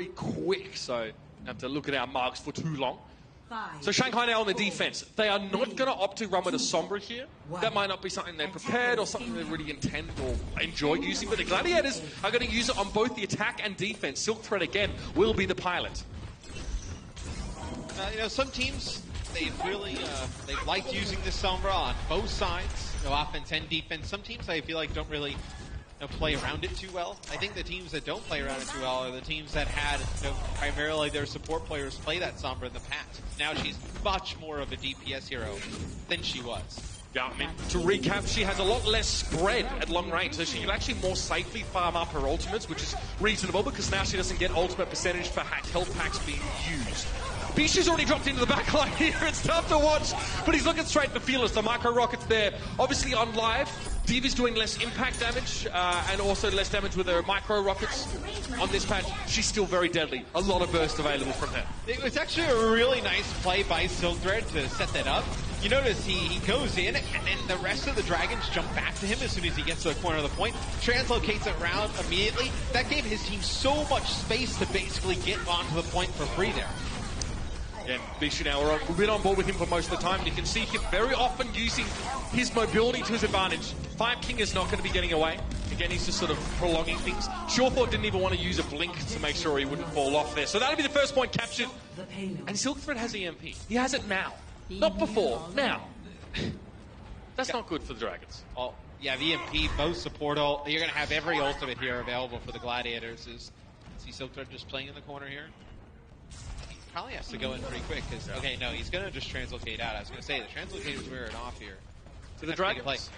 very quick, so we have to look at our marks for too long. So Shanghai now on the defense. They are not going to opt to run with a Sombra here. That might not be something they're prepared or something they really intend or enjoy using, but the Gladiators are going to use it on both the attack and defense. Silk Thread, again, will be the pilot. You know, some teams, they've liked using this Sombra on both sides, you know, offense and defense. Some teams, I feel like, don't really play around it too well. I think the teams that don't play around it too well are the teams that had primarily their support players play that Sombra in the past. Now she's much more of a DPS hero than she was. Yeah, I mean, to recap, she has a lot less spread at long range, so she can actually more safely farm up her ultimates, which is reasonable because now she doesn't get ultimate percentage for health packs being used. Bishu's already dropped into the back line here. It's tough to watch, but he's looking straight for Fearless. The micro rockets there. Obviously on live, Diva's doing less impact damage and also less damage with her micro rockets. On this patch, she's still very deadly. A lot of burst available from her. It was actually a really nice play by Silk Thread to set that up. You notice he goes in, and then the rest of the Dragons jump back to him as soon as he gets to the corner of the point, translocates it around immediately. That gave his team so much space to basically get onto the point for free there. And Bishu now, we've been on board with him for most of the time, and you can see him very often using his mobility to his advantage. Five King is not going to be getting away. Again, he's just sort of prolonging things. Surethought didn't even want to use a blink to make sure he wouldn't fall off there. So that'll be the first point captured. And Silk Thread has EMP. He has it now. Not before, now. That's not good for the Dragons. Oh, yeah, the EMP, both support ult. You're going to have every ultimate here available for the Gladiators. See Silk Thread just playing in the corner here? Probably has to go in pretty quick because, okay, no, he's going to just translocate out. I was going to say, the translocators wearing off here. So the Dragons,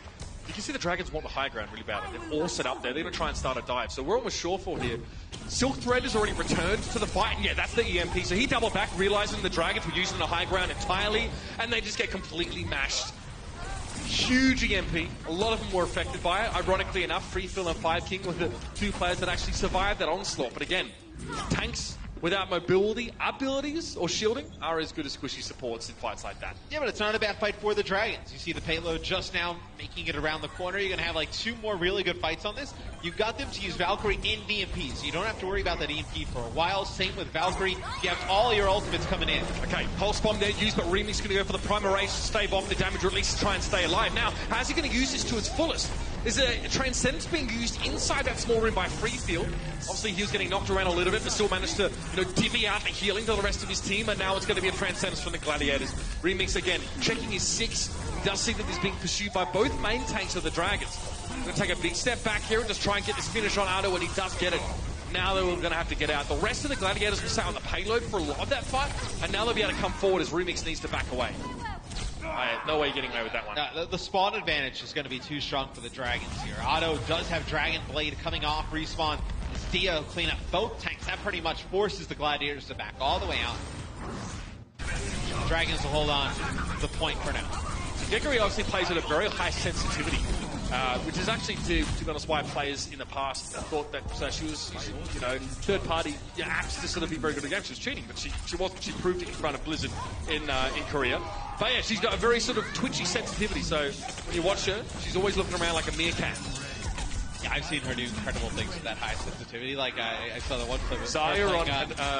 you can see the Dragons want the high ground really badly. They're all set up there. They're going to try and start a dive. So we're almost sure for here. Silk Thread has already returned to the fight. And yeah, that's the EMP. So he doubled back, realizing the Dragons were using the high ground entirely, and they just get completely mashed. Huge EMP. A lot of them were affected by it. Ironically enough, Free Phil and Five King were the two players that actually survived that onslaught. But again, tanks without mobility abilities or shielding are as good as squishy supports in fights like that. Yeah, but it's not a bad fight for the Dragons. You see the payload just now making it around the corner. You're going to have like two more really good fights on this. You've got them to use Valkyrie in EMP, so you don't have to worry about that EMP for a while. Same with Valkyrie. You have all your ultimates coming in. Okay, Pulse Bomb there used, but Remy's going to go for the Primaration to stave off the damage or at least try and stay alive. Now, how's he going to use this to its fullest? Is a Transcendence being used inside that small room by Freefield. Obviously, he was getting knocked around a little bit, but still managed to, divvy out the healing to the rest of his team, and now it's going to be a Transcendence from the Gladiators. Remix again, checking his 6. He does see that he's being pursued by both main tanks of the Dragons. Going to take a big step back here and just try and get this finish on Ardo, and he does get it. Now they're going to have to get out. The rest of the Gladiators will sat on the payload for a lot of that fight, and now they'll be able to come forward as Remix needs to back away. No way getting away with that one. The spawn advantage is going to be too strong for the Dragons here. Otto does have Dragon Blade coming off respawn. As Dio clean up both tanks. That pretty much forces the Gladiators to back all the way out. Dragons will hold on to the point for now. Geggery obviously plays at a very high sensitivity, which is actually, to be honest, why players in the past thought that she was, third-party apps to sort of be very good at games. She was cheating, but she wasn't. She proved it in front of Blizzard in Korea. But yeah, she's got a very sort of twitchy sensitivity, so when you watch her, she's always looking around like a meerkat. Yeah, I've seen her do incredible things with that high sensitivity. Like, I saw the one clip of Zaya on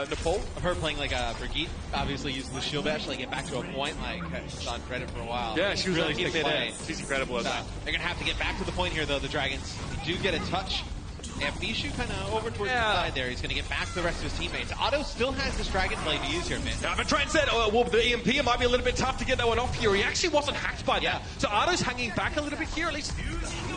Nepal. Of her playing like a Brigitte, obviously using the shield bash to like, get back to a point. Like, she's on Reddit for a while. Yeah, she was really in there. She's incredible at that. They're going to have to get back to the point here, though, the Dragons. They do get a touch. Yeah, Bishu kind of over towards the side there. He's going to get back to the rest of his teammates. Otto still has this Dragon Blade to use here, man. Yeah, but Trent said, well, the EMP, it might be a little bit tough to get that one off here. He actually wasn't hacked by that. Yeah. So Otto's hanging back a little bit here, at least.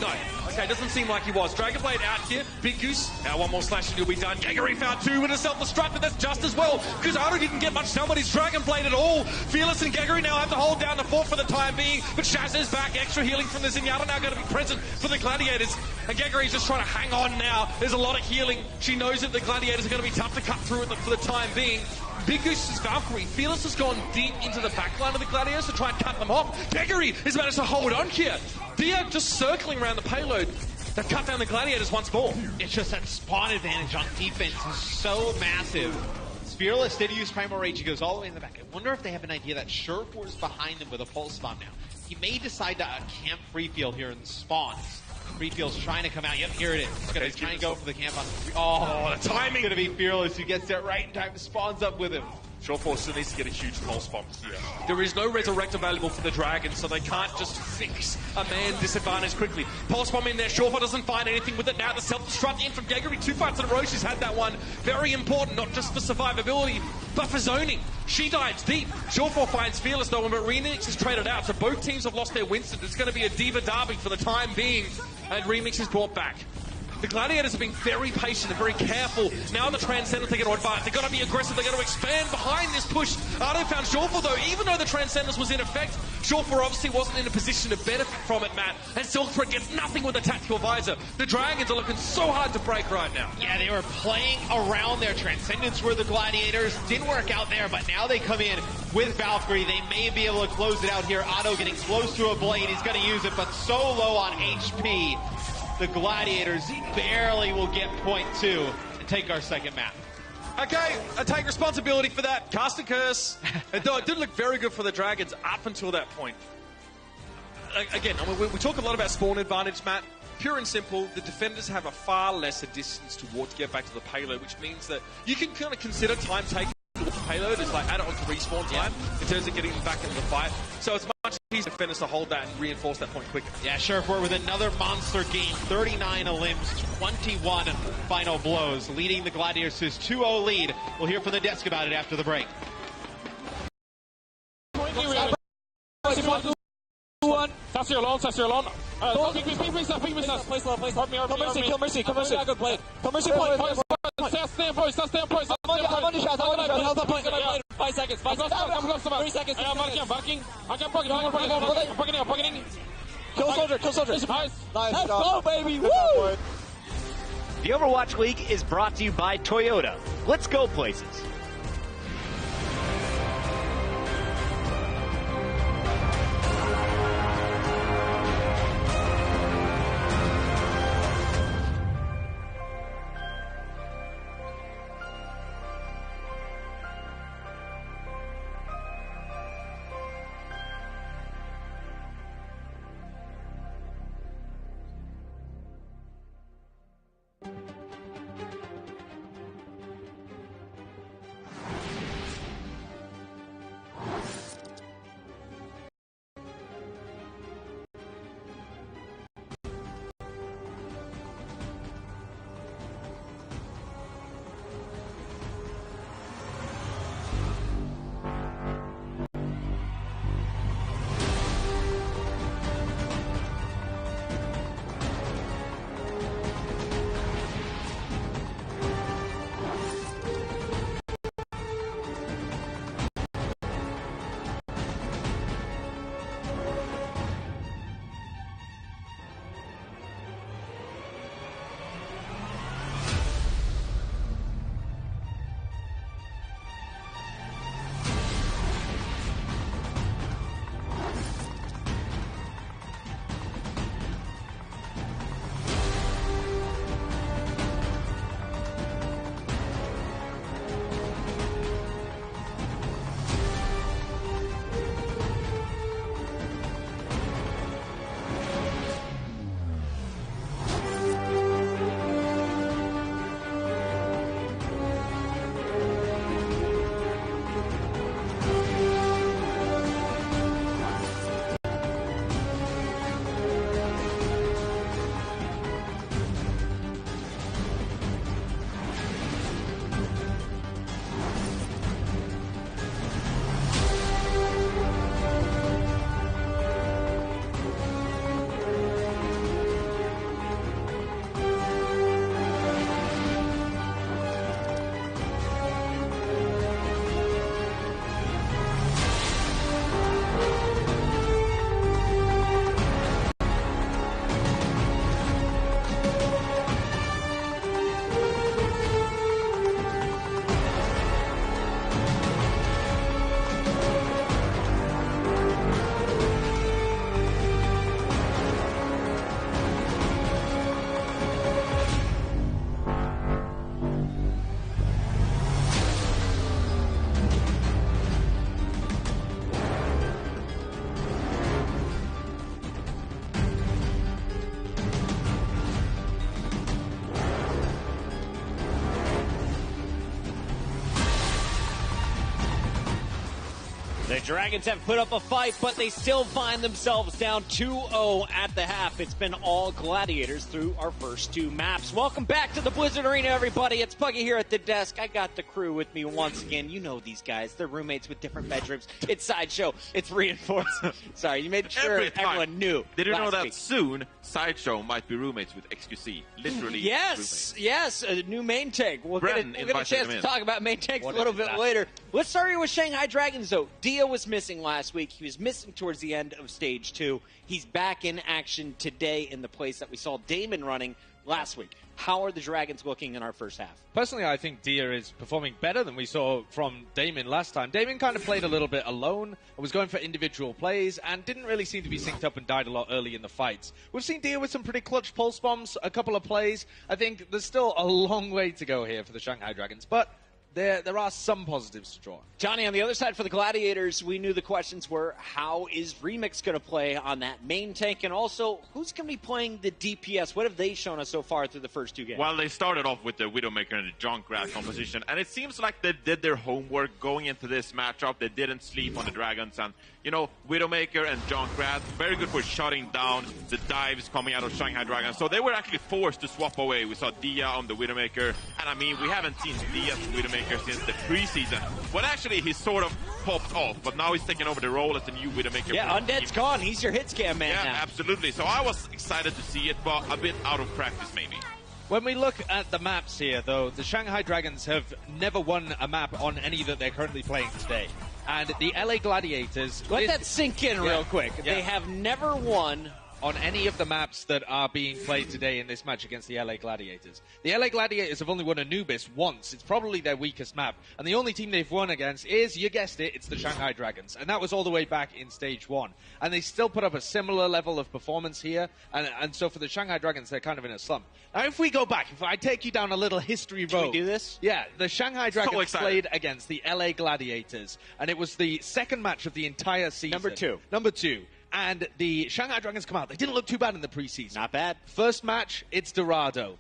No. Okay, doesn't seem like he was. Dragon Blade out here. Big Goose. Now one more slash and he'll be done. Geggery found 2 with a self-destruct, but that's just as well, because Otto didn't get much done with his Dragon Blade at all. Fearless and Geggery now have to hold down the fort for the time being, but Shaz is back. Extra healing from the Zenyatta now going to be present for the Gladiators. And Geggery's just trying to hang on now. There's a lot of healing. She knows that the Gladiators are going to be tough to cut through for the time being. Big Goose's Valkyrie. Fearless has gone deep into the backline of the Gladiators to try and cut them off. Geggery has managed to hold on here. Dia just circling around the payload. They've cut down the Gladiators once more. It's just that spawn advantage on defense is so massive. Fearless did use Primal Rage. He goes all the way in the back. I wonder if they have an idea that Surefour's behind him with a pulse bomb now. He may decide to camp Freefield here in the spawns. Freefield's trying to come out. Yep, here it is. He's going to try and go for the camp on. Oh, the timing going to be fearless. Who gets there right in time, spawns up with him. Short still needs to get a huge pulse bomb here. There is no resurrect available for the Dragons, so they can't just fix a man disadvantage quickly. Pulse bomb in there, Shortfall doesn't find anything with it now. The self-destruct in from Jaegery, 2 fights in a row, she's had that one. Very important, not just for survivability, but for zoning. She dives deep. Shortfall finds Fearless though, but Remix is traded out, so both teams have lost their Winston. It's going to be a Diva Derby for the time being, and Remix is brought back. The Gladiators have been very patient and very careful. Now the Transcendents are going to advance. They've got to be aggressive. They've got to expand behind this push. Ardo found Shortfall though. Even though the Transcendence was in effect, Shortfall obviously wasn't in a position to benefit from it, Matt. And Silkthread gets nothing with the tactical visor. The Dragons are looking so hard to break right now. Yeah, they were playing around their Transcendents were the Gladiators. Didn't work out there, but now they come in with Valkyrie. They may be able to close it out here. Otto getting close to a blade. He's going to use it, but so low on HP. The Gladiators barely will get point 2 and take our second map. Okay, I take responsibility for that. Cast a curse. It did look very good for the Dragons up until that point. Again, I mean, we talk a lot about spawn advantage, Matt. Pure and simple, the defenders have a far lesser distance to get back to the payload, which means that you can kind of consider time taking the payload as like add it onto respawn time in terms of getting them back into the fight. So it's much easier for defenders to hold that and reinforce that point quicker. Yeah, Sheriff with another monster game, 39 limbs, 21 final blows, leading the Gladiators to his 2-0 lead. We'll hear from the desk about it after the break. Sassy alone. Place low. Come Mercy. Good play. Come Mercy, point. Stand point. 5 seconds. 3 seconds. I'm backing. I'm bucketing. Kill soldier. Nice. Let's go, baby. Woo! The Overwatch League is brought to you by Toyota. Let's go places. The Dragons have put up a fight, but they still find themselves down 2-0 at the half. It's been all Gladiators through our first two maps. Welcome back to the Blizzard Arena, everybody. It's Puggy here at the desk. I got the crew with me once again. You know these guys. They're roommates with different bedrooms. It's Sideshow. It's Reinforced. Sorry, you made sure everyone knew. Did you know that soon Sideshow might be roommates with XQC? Literally. Yes, roommates. yes. A new main tank. We'll get a chance to talk about main tanks a little bit later. Let's start here with Shanghai Dragons, though. Dia was missing last week. He was missing towards the end of Stage 2. He's back in action today in the place that we saw Damon running last week. How are the Dragons looking in our first half? Personally, I think Dia is performing better than we saw from Damon last time. Damon kind of played a little bit alone, was going for individual plays, and didn't really seem to be synced up and died a lot early in the fights. We've seen Dia with some pretty clutch pulse bombs, a couple of plays. I think there's still a long way to go here for the Shanghai Dragons, but there are some positives to draw. Johnny, on the other side for the Gladiators, we knew the questions were, how is Remix going to play on that main tank? And also, who's going to be playing the DPS? What have they shown us so far through the first two games? Well, they started off with the Widowmaker and the Junkrat composition, and it seems like they did their homework going into this matchup. They didn't sleep on the Dragons, and, you know, Widowmaker and Junkrat, very good for shutting down the dives coming out of Shanghai Dragons. So they were actually forced to swap away. We saw Dia on the Widowmaker, and I mean, we haven't seen Dia's Widowmaker since the preseason. Well, actually, he sort of popped off, but now he's taking over the role as the new Widowmaker. Yeah, Undead's gone. He's your hit scam man now. Yeah, absolutely. So I was excited to see it, but a bit out of practice, maybe. When we look at the maps here, though, the Shanghai Dragons have never won a map on any that they're currently playing today. And the LA Gladiators... Let that sink in real quick. Yeah. They have never won on any of the maps that are being played today in this match against the LA Gladiators. The LA Gladiators have only won Anubis once. It's probably their weakest map. And the only team they've won against is, you guessed it, it's the Shanghai Dragons. And that was all the way back in Stage 1. And they still put up a similar level of performance here. And so for the Shanghai Dragons, they're kind of in a slump. Now, if we go back, if I take you down a little history road... Can we do this? Yeah, the Shanghai Dragons played against the LA Gladiators. And it was the second match of the entire season. Number two. And the Shanghai Dragons come out. They didn't look too bad in the preseason. Not bad. First match, it's Dorado.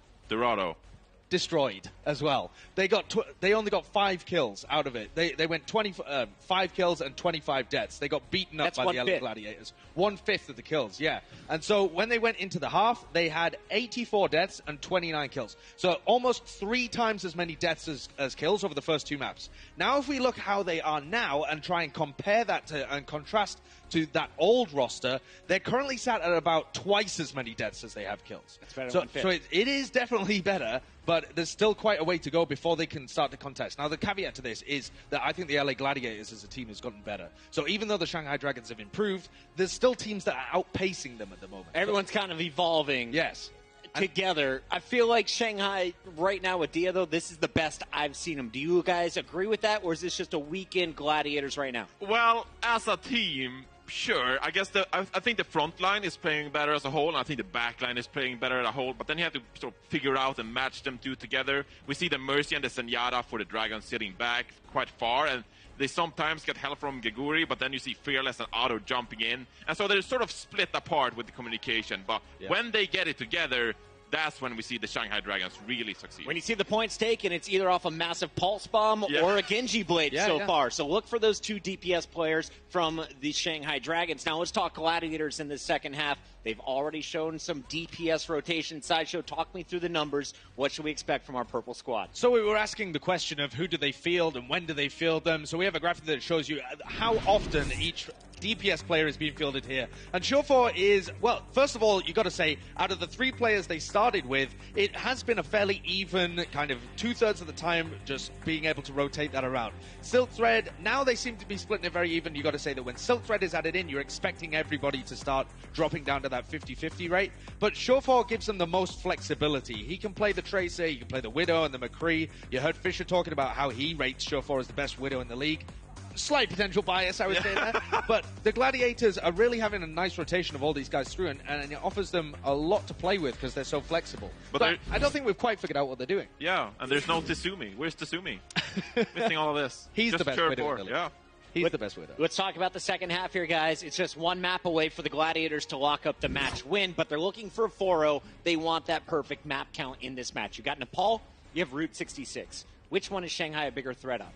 Destroyed as well. They only got 5 kills out of it. They went 5 kills and 25 deaths. They got beaten up by the LA Gladiators. 1/5 of the kills, yeah. And so when they went into the half, they had 84 deaths and 29 kills. So almost 3 times as many deaths as kills over the first 2 maps. Now if we look how they are now and try and compare that to and contrast to that old roster, they're currently sat at about twice as many deaths as they have kills. That's better so it is definitely better, but there's still quite a way to go before they can start to contest. Now, the caveat to this is that I think the LA Gladiators as a team has gotten better. So even though the Shanghai Dragons have improved, there's still teams that are outpacing them at the moment. Everyone's kind of evolving. Yes. Together. I feel like Shanghai right now with Dia, though, this is the best I've seen them. Do you guys agree with that, or is this just a weekend Gladiators right now? Well, as a team... Sure, I guess I think the front line is playing better as a whole, and I think the back line is playing better as a whole, but then you have to sort of figure out and match them two together. We see the Mercy and the Zenyatta for the Dragons sitting back quite far, and they sometimes get help from Geguri, but then you see Fearless and Otto jumping in, and so they're sort of split apart with the communication, but when they get it together, that's when we see the Shanghai Dragons really succeed. When you see the points taken, it's either off a massive Pulse Bomb or a Genji Blade far. So look for those 2 DPS players from the Shanghai Dragons. Now let's talk Gladiators in the second half. They've already shown some DPS rotation. Sideshow, talk me through the numbers. What should we expect from our purple squad? So we were asking the question of who do they field and when do they field them. So we have a graphic that shows you how often each DPS player is being fielded here. And Shofor is, well, first of all, you got to say, out of the 3 players they started with, it has been a fairly even kind of 2/3 of the time just being able to rotate that around. Silk Thread, now they seem to be splitting it very even. You got to say that when Silk Thread is added in, you're expecting everybody to start dropping down to that 50-50 rate. But Shofor gives them the most flexibility. He can play the Tracer, he can play the Widow and the McCree. You heard Fisher talking about how he rates Shofor as the best Widow in the league. Slight potential bias, I would say there. But the Gladiators are really having a nice rotation of all these guys through, and it offers them a lot to play with because they're so flexible. But I don't think we've quite figured out what they're doing. Yeah, and there's no Tizumi. Where's Tizumi? Missing all of this. He's just the best Widow. Yeah. He's the best Widow. Let's talk about the second half here, guys. It's just 1 map away for the Gladiators to lock up the match win, but they're looking for a 4-0. They want that perfect map count in this match. You got Nepal, you have Route 66. Which one is Shanghai a bigger threat on?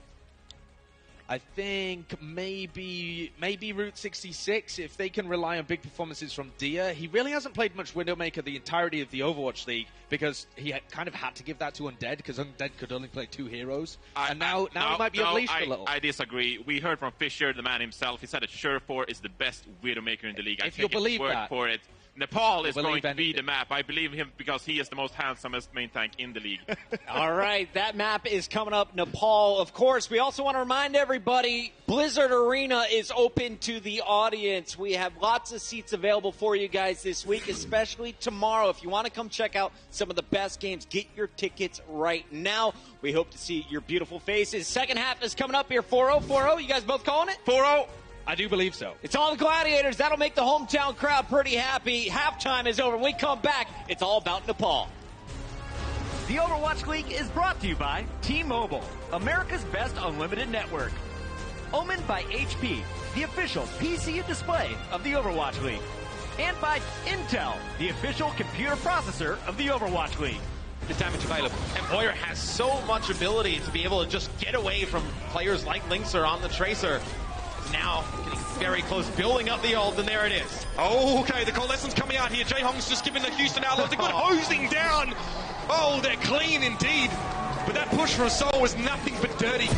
I think maybe Route 66, if they can rely on big performances from Dia. He really hasn't played much Widowmaker the entirety of the Overwatch League because he kind of had to give that to Undead because Undead could only play 2 heroes. Now he might be unleashed a little. I disagree. We heard from Fisher, the man himself. He said that Surefour is the best Widowmaker in the league. If you believe that. For it. Nepal is going to be the map. I believe him because he is the most handsomest main tank in the league. All right, that map is coming up, Nepal. Of course, we also want to remind everybody, Blizzard Arena is open to the audience. We have lots of seats available for you guys this week, especially tomorrow. If you want to come check out some of the best games, get your tickets right now. We hope to see your beautiful faces. Second half is coming up here, 4-0, 4-0. You guys both calling it? 4-0. I do believe so. It's all the Gladiators. That'll make the hometown crowd pretty happy. Halftime is over. When we come back, it's all about Nepal. The Overwatch League is brought to you by T-Mobile, America's best unlimited network. Omen by HP, the official PC and display of the Overwatch League. And by Intel, the official computer processor of the Overwatch League. The damage available. And Boyer has so much ability to be able to just get away from players like Linkser on the Tracer. Now getting very close, building up the ult, and there it is. Oh, okay, the coalescence coming out here. Jae-Hong's just giving the Houston Outlaws a good hosing down. Oh, they're clean indeed. But that push from Seoul was nothing but dirty.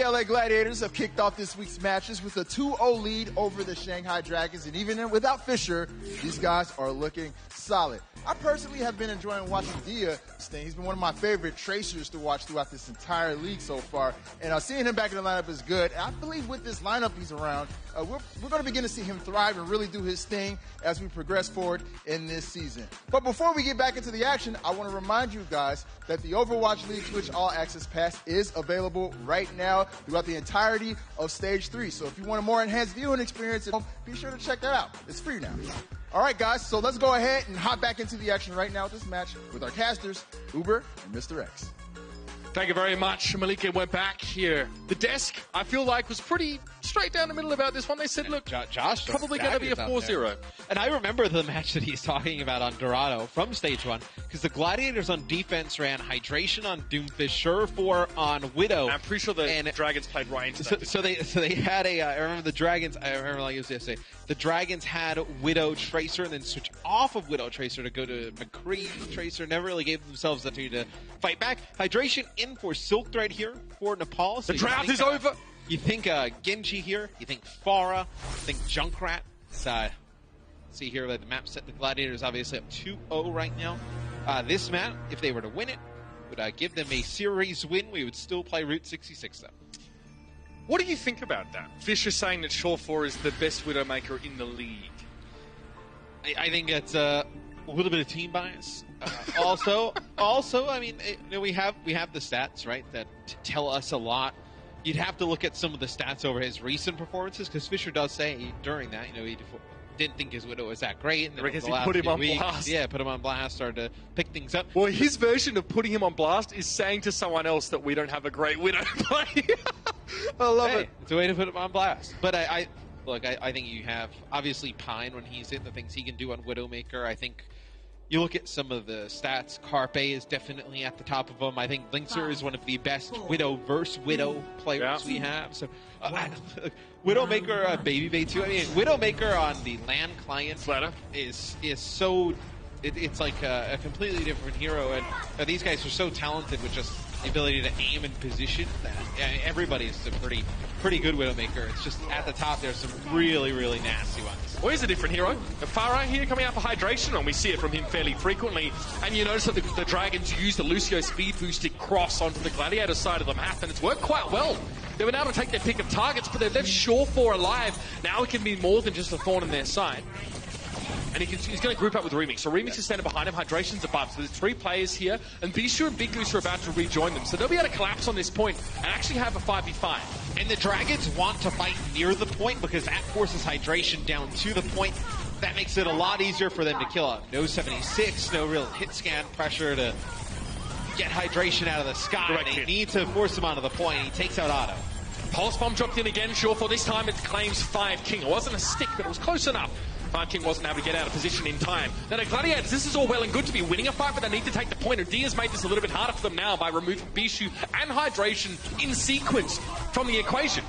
The LA Gladiators have kicked off this week's matches with a 2-0 lead over the Shanghai Dragons, and even without Fisher, these guys are looking solid. I personally have been enjoying watching Dia Sting. He's been one of my favorite tracers to watch throughout this entire league so far, and seeing him back in the lineup is good. And I believe with this lineup he's around, we're going to begin to see him thrive and really do his thing as we progress forward in this season. But before we get back into the action, I want to remind you guys that the Overwatch League Twitch All Access Pass is available right now throughout the entirety of Stage 3. So if you want a more enhanced viewing experience at home, be sure to check that out. It's free now. All right, guys, so let's go ahead and hop back into the action right now with this match with our casters, Uber and Mr. X. Thank you very much, Malika. We're back here. The desk, I feel like, was pretty straight down the middle about this one. They said, look, Josh, probably going to be a 4-0. And I remember the match that he's talking about on Dorado from Stage 1, because the Gladiators on defense ran Hydration on Doomfish, Surefour on Widow. I'm pretty sure the Dragons played right into that. So they had I remember the Dragons, I remember like it was yesterday, the Dragons had Widow Tracer and then switch off of Widow Tracer to go to McCree Tracer. Never really gave themselves the opportunity to fight back. Hydration in for Silk Thread here for Nepal. So the draft is over. You think Genji here, you think Farah, you think Junkrat. See here that the map set the Gladiators obviously up 2-0 right now. This map, if they were to win it, would give them a series win. We would still play Route 66 though. What do you think about that? Fisher saying that Surefour is the best Widowmaker in the league. I think it's a little bit of team bias. Also, I mean, we have the stats, right, that tell us a lot. You'd have to look at some of the stats over his recent performances, because Fisher does say during that, he didn't think his Widow was that great. And then because he put him on blast. Yeah, put him on blast, started to pick things up. Well, his version of putting him on blast is saying to someone else that we don't have a great Widow play. I love it. It's a way to put him on blast. But I think you have, obviously, Pine when he's in, the things he can do on Widowmaker. I think you look at some of the stats, Carpe is definitely at the top of them. I think Linkser is one of the best Widow versus Widow players we have. So Widowmaker, Baby Bay too. I mean, Widowmaker on the LAN client is so... It's like a completely different hero, and these guys are so talented with just the ability to aim and position that everybody is a pretty good Widowmaker. It's just at the top there's some really, really nasty ones. Well, he's a different hero. Farah here coming out for Hydration, and we see it from him fairly frequently. And you notice that the Dragons use the Lucio speed boosted cross onto the Gladiator side of the map, and it's worked quite well. They've been able to take their pick of targets, but they've left Surefour alive. Now it can be more than just a thorn in their side. And he's going to group up with Remix. So Remix is standing behind him, Hydration's above. So there's 3 players here, and Bishu and Big Goose are about to rejoin them. So they'll be able to collapse on this point and actually have a 5v5. And the Dragons want to fight near the point because that forces Hydration down to the point. That makes it a lot easier for them to kill out. No 76, no real hit scan pressure to get Hydration out of the sky. They need to force him onto the point. He takes out Otto. Pulse Bomb dropped in again, Surefour. This time it claims 5 King. It wasn't a stick, but it was close enough. King wasn't able to get out of position in time. Now the Gladiators, this is all well and good to be winning a fight, but they need to take the point. Dia's made this a little bit harder for them now by removing Bishu and Hydration in sequence from the equation.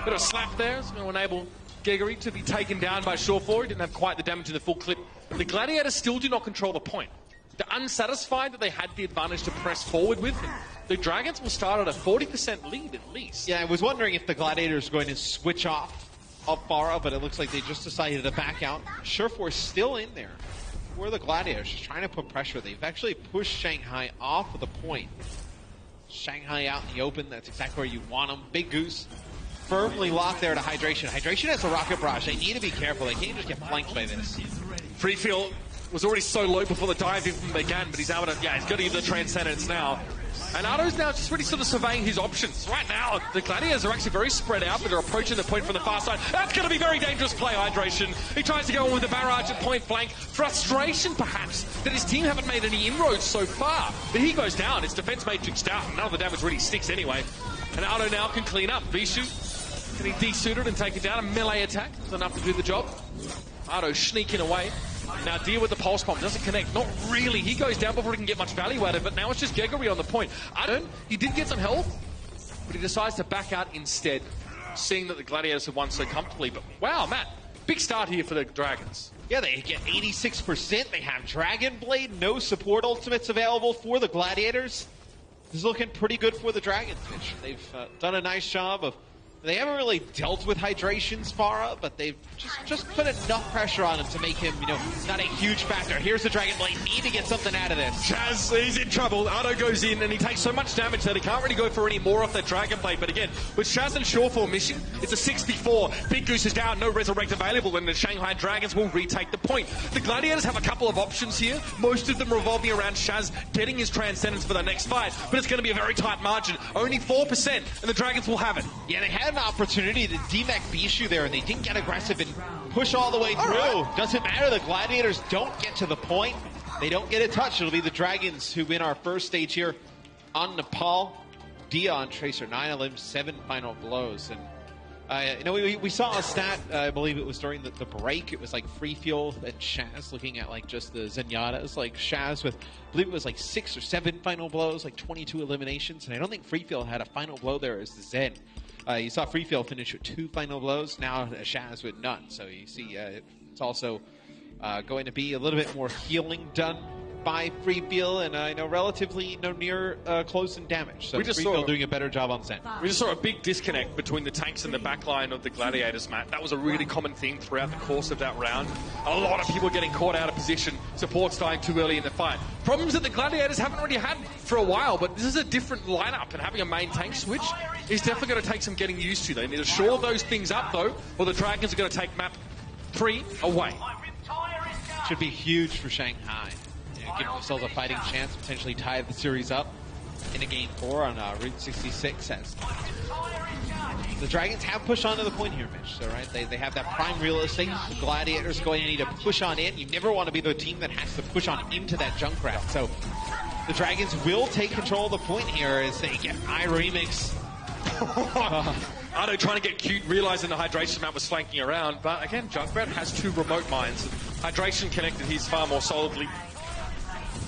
Bit of a slap there. It's going to enable Gregory to be taken down by Surefour. He didn't have quite the damage in the full clip. The Gladiators still do not control the point. They're unsatisfied that they had the advantage to press forward with. The Dragons will start at a 40% lead at least. Yeah, I was wondering if the Gladiators are going to switch off Farah, but it looks like they just decided to back out. Surefour's still in there. Where are the Gladiators? Just trying to put pressure. They've actually pushed Shanghai off of the point. Shanghai out in the open. That's exactly where you want them. Big Goose firmly locked there to Hydration. Hydration has a rocket barrage. They need to be careful. They can't just get flanked by this. Free Feel was already so low before the dive even began, but he's able to, he's got to use the Transcendence now. And Otto's now just really sort of surveying his options. Right now, the Gladiators are actually very spread out, but they're approaching the point from the far side. That's going to be very dangerous play, Hydration. He tries to go in with the barrage at point blank. Frustration, perhaps, that his team haven't made any inroads so far. But he goes down. His defense matrix down. None of the damage really sticks anyway. And Otto now can clean up. Bishu getting desuited and take it down. A melee attack is enough to do the job. Otto sneaking away. Now Dia with the Pulse Bomb doesn't connect. Not really. He goes down before he can get much value out of it. Now it's just Gregory on the point. He did get some health, but he decides to back out instead, seeing that the Gladiators have won so comfortably. But wow, Matt, big start here for the Dragons. Yeah, they get 86%. They have Dragon Blade. No support ultimates available for the Gladiators. This is looking pretty good for the Dragons. They've done a nice job of... They haven't really dealt with Hydration's Farah, but they've just put enough pressure on him to make him, not a huge factor. Here's the Dragon Blade. Need to get something out of this. Chaz, he's in trouble. Otto goes in, and he takes so much damage that he can't really go for any more off that Dragon Blade. But again, with Chaz and Surefour missing, it's a 64. Big Goose is down, no Resurrect available, and the Shanghai Dragons will retake the point. The Gladiators have a couple of options here, most of them revolving around Chaz getting his Transcendence for the next fight, but it's going to be a very tight margin. Only 4%, and the Dragons will have it. Yeah, they had an opportunity to DMAC Bishu there, and they didn't get aggressive and push all the way through. Doesn't matter. The Gladiators don't get to the point. They don't get a touch. It'll be the Dragons who win our first stage here on Nepal. Dia on Tracer, 9 limbs, 7 final blows. And you know, we saw a stat, I believe it was during the break, it was like Free Feel and Shaz looking at like just the Zenyatta's, like Shaz with, I believe it was like 6 or 7 final blows, like 22 eliminations, and I don't think Free Feel had a final blow there as the Zen. You saw Free Feel finish with 2 final blows, now Shaz with none, so you see it's also going to be a little bit more healing done by Free Feel, and I know relatively near close in damage. So Free Feel doing a better job on Zen. We just saw a big disconnect between the tanks and the backline of the Gladiators, Matt. That was a really common theme throughout the course of that round. A lot of people getting caught out of position, supports dying too early in the fight. Problems that the Gladiators haven't really had for a while, but this is a different lineup, and having a main tank switch is definitely going to take some getting used to. They need to shore those things up, though, or the Dragons are going to take map 3 away. Should be huge for Shanghai. Give themselves a fighting chance, potentially tie the series up in a game 4 on Route 66. As the Dragons have pushed onto the point here, Mitch. So, right, they have that prime real estate. The Gladiators going to need to push on in. You never want to be the team that has to push on into that Junkrat. So the Dragons will take control of the point here as they get Remix. Ardo trying to get cute, realizing the hydration map was flanking around, but again, Junkrat has 2 remote mines. Hydration connected, he's far more solidly.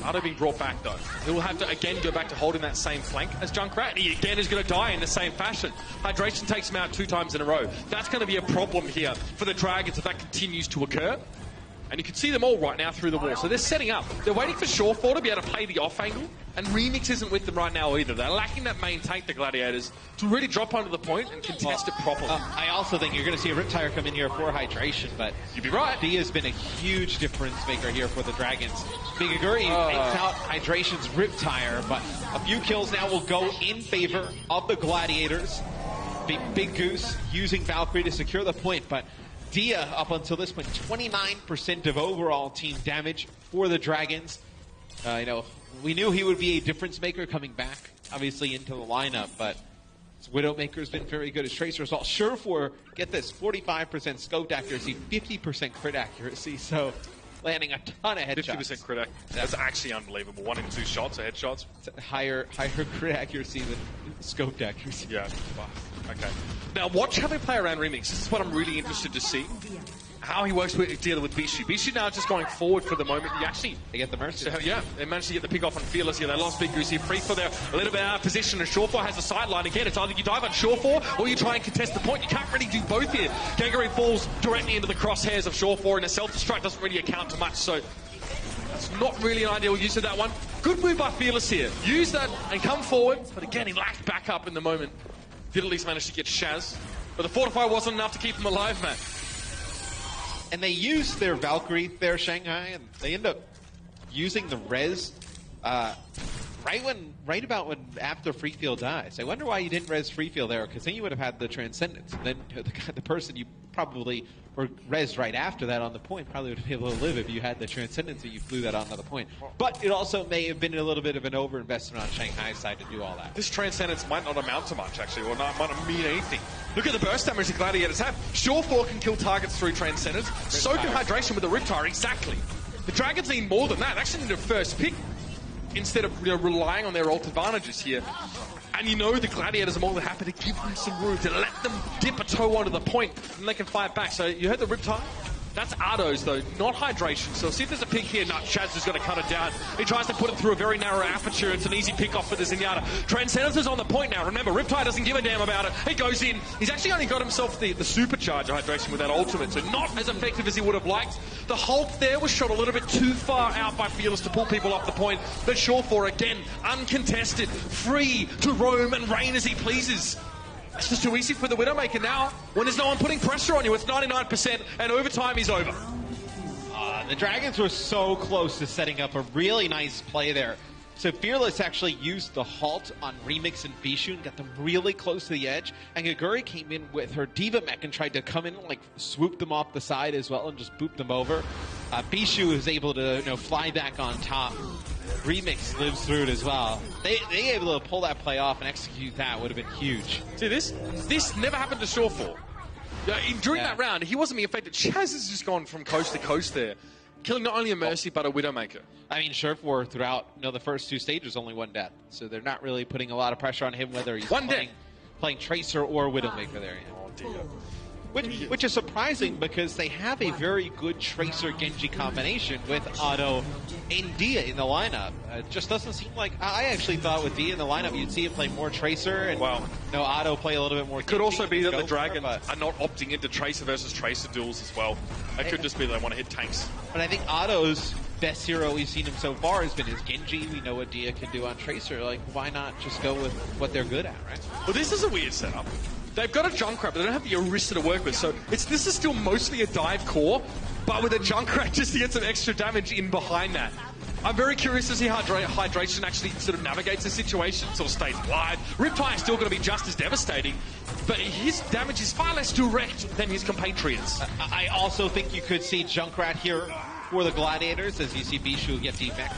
Ardo being brought back, though. He will have to, again, go back to holding that same flank as Junkrat. He, again, is going to die in the same fashion. Hydration takes him out 2 times in a row. That's going to be a problem here for the Dragons if that continues to occur. And you can see them all right now through the wall. So they're setting up. They're waiting for Shore4 to be able to play the off angle. And Remix isn't with them right now either. They're lacking that main tank, the Gladiators, to really drop onto the point and contest it properly. I also think you're going to see a Riptire come in here for hydration, but you'd be right. Dia has been a huge difference maker here for the Dragons. Bigaguri takes out Hydration's Riptire, but a few kills now will go in favor of the Gladiators. Big Goose using Valkyrie to secure the point, but Dia, up until this point, 29% of overall team damage for the Dragons. You know, we knew he would be a difference maker coming back, obviously, into the lineup, but Widowmaker's been very good as Tracer as well. Sure4, get this, 45% scoped accuracy, 50% crit accuracy, so landing a ton of headshots. 50% crit accuracy. That's actually unbelievable. 1 in 2 shots are headshots. It's higher crit accuracy than scoped accuracy. Yeah. Okay. Now watch how they play around Remix. This is what I'm really interested to see. How he works with dealing with Bishu. Bishu now just going forward for the moment. They get the Mercy. Yeah, they managed to get the pick off on Fearless here. They lost Big Goose here. Free for there. A little bit out of position, and Shore4 has the sideline again. It's either you dive on Shore4 or you try and contest the point. You can't really do both here. Gangari falls directly into the crosshairs of Shore4, and a self-destruct doesn't really account to much, so that's not really an ideal use of that one. Good move by Fearless here. Use that and come forward, but again, he lacked backup in the moment. Did at least manage to get Shaz, but the Fortify wasn't enough to keep him alive, man. And they used their Valkyrie there, Shanghai, and they end up using the res right about when after Free Feel dies. I wonder why you didn't res Free Feel there, because then you would have had the Transcendence. And then the person you probably were res right after that on the point probably would be able to live if you had the Transcendence and you flew that onto the point. But it also may have been a little bit of an overinvestment on Shanghai's side to do all that. This Transcendence might not amount to much, actually, or might not mean anything. Look at the burst damage the Gladiators have. Shore4 can kill targets through Transcendence. So can Hydration with the Riptire, exactly. The Dragons need more than that. They actually need a first pick instead of relying on their ult advantages here. And you know the Gladiators are more than happy to give them some room, to let them dip a toe onto the point, and they can fight back. So you heard the Riptire? That's Ardo's, though, not Hydration. So see if there's a pick here. No, Shaz is going to cut it down. He tries to put it through a very narrow aperture. It's an easy pick-off for the Zenyatta. Transcendence is on the point now. Remember, Riptide doesn't give a damn about it. He goes in. He's actually only got himself the supercharge Hydration with that ultimate, so not as effective as he would have liked. The Hulk there was shot a little bit too far out by Fearless to pull people off the point. But Shore4, again, uncontested, free to roam and reign as he pleases. It's just too easy for the Widowmaker now. When there's no one putting pressure on you, it's 99%, and overtime is over. The Dragons were so close to setting up a really nice play there. So Fearless actually used the halt on Remix and Bishu and got them really close to the edge. And Gaguri came in with her Diva Mech and tried to come in and like swoop them off the side as well and just boop them over. Bishu was able to fly back on top. Remix lives through it as well. They able to pull that play off and execute that would have been huge. See this? This never happened to Shore4. During that round, he wasn't being affected. Chaz has just gone from coast to coast there. Killing not only a Mercy, but a Widowmaker. I mean, Surfwar throughout the first 2 stages only 1 death, so they're not really putting a lot of pressure on him whether he's playing Tracer or Widowmaker there. Oh dear. Which is surprising because they have a very good Tracer Genji combination with Otto and Dia in the lineup. It just doesn't seem like... I actually thought with Dia in the lineup you'd see him play more Tracer and Otto play a little bit more Genji. Could also be that the Dragons are not opting into Tracer versus Tracer duels as well. It could just be they want to hit tanks. But I think Otto's best hero we've seen him so far has been his Genji. We know what Dia can do on Tracer. Like, why not just go with what they're good at, right? Well, this is a weird setup. They've got a Junkrat, but they don't have the Orisa to work with, so this is still mostly a dive core, but with a Junkrat just to get some extra damage in behind that. I'm very curious to see how Hydration actually sort of navigates the situation, sort of stays alive. Riptide is still going to be just as devastating, but his damage is far less direct than his compatriots. I also think you could see Junkrat here for the Gladiators, as you see Bishu get defect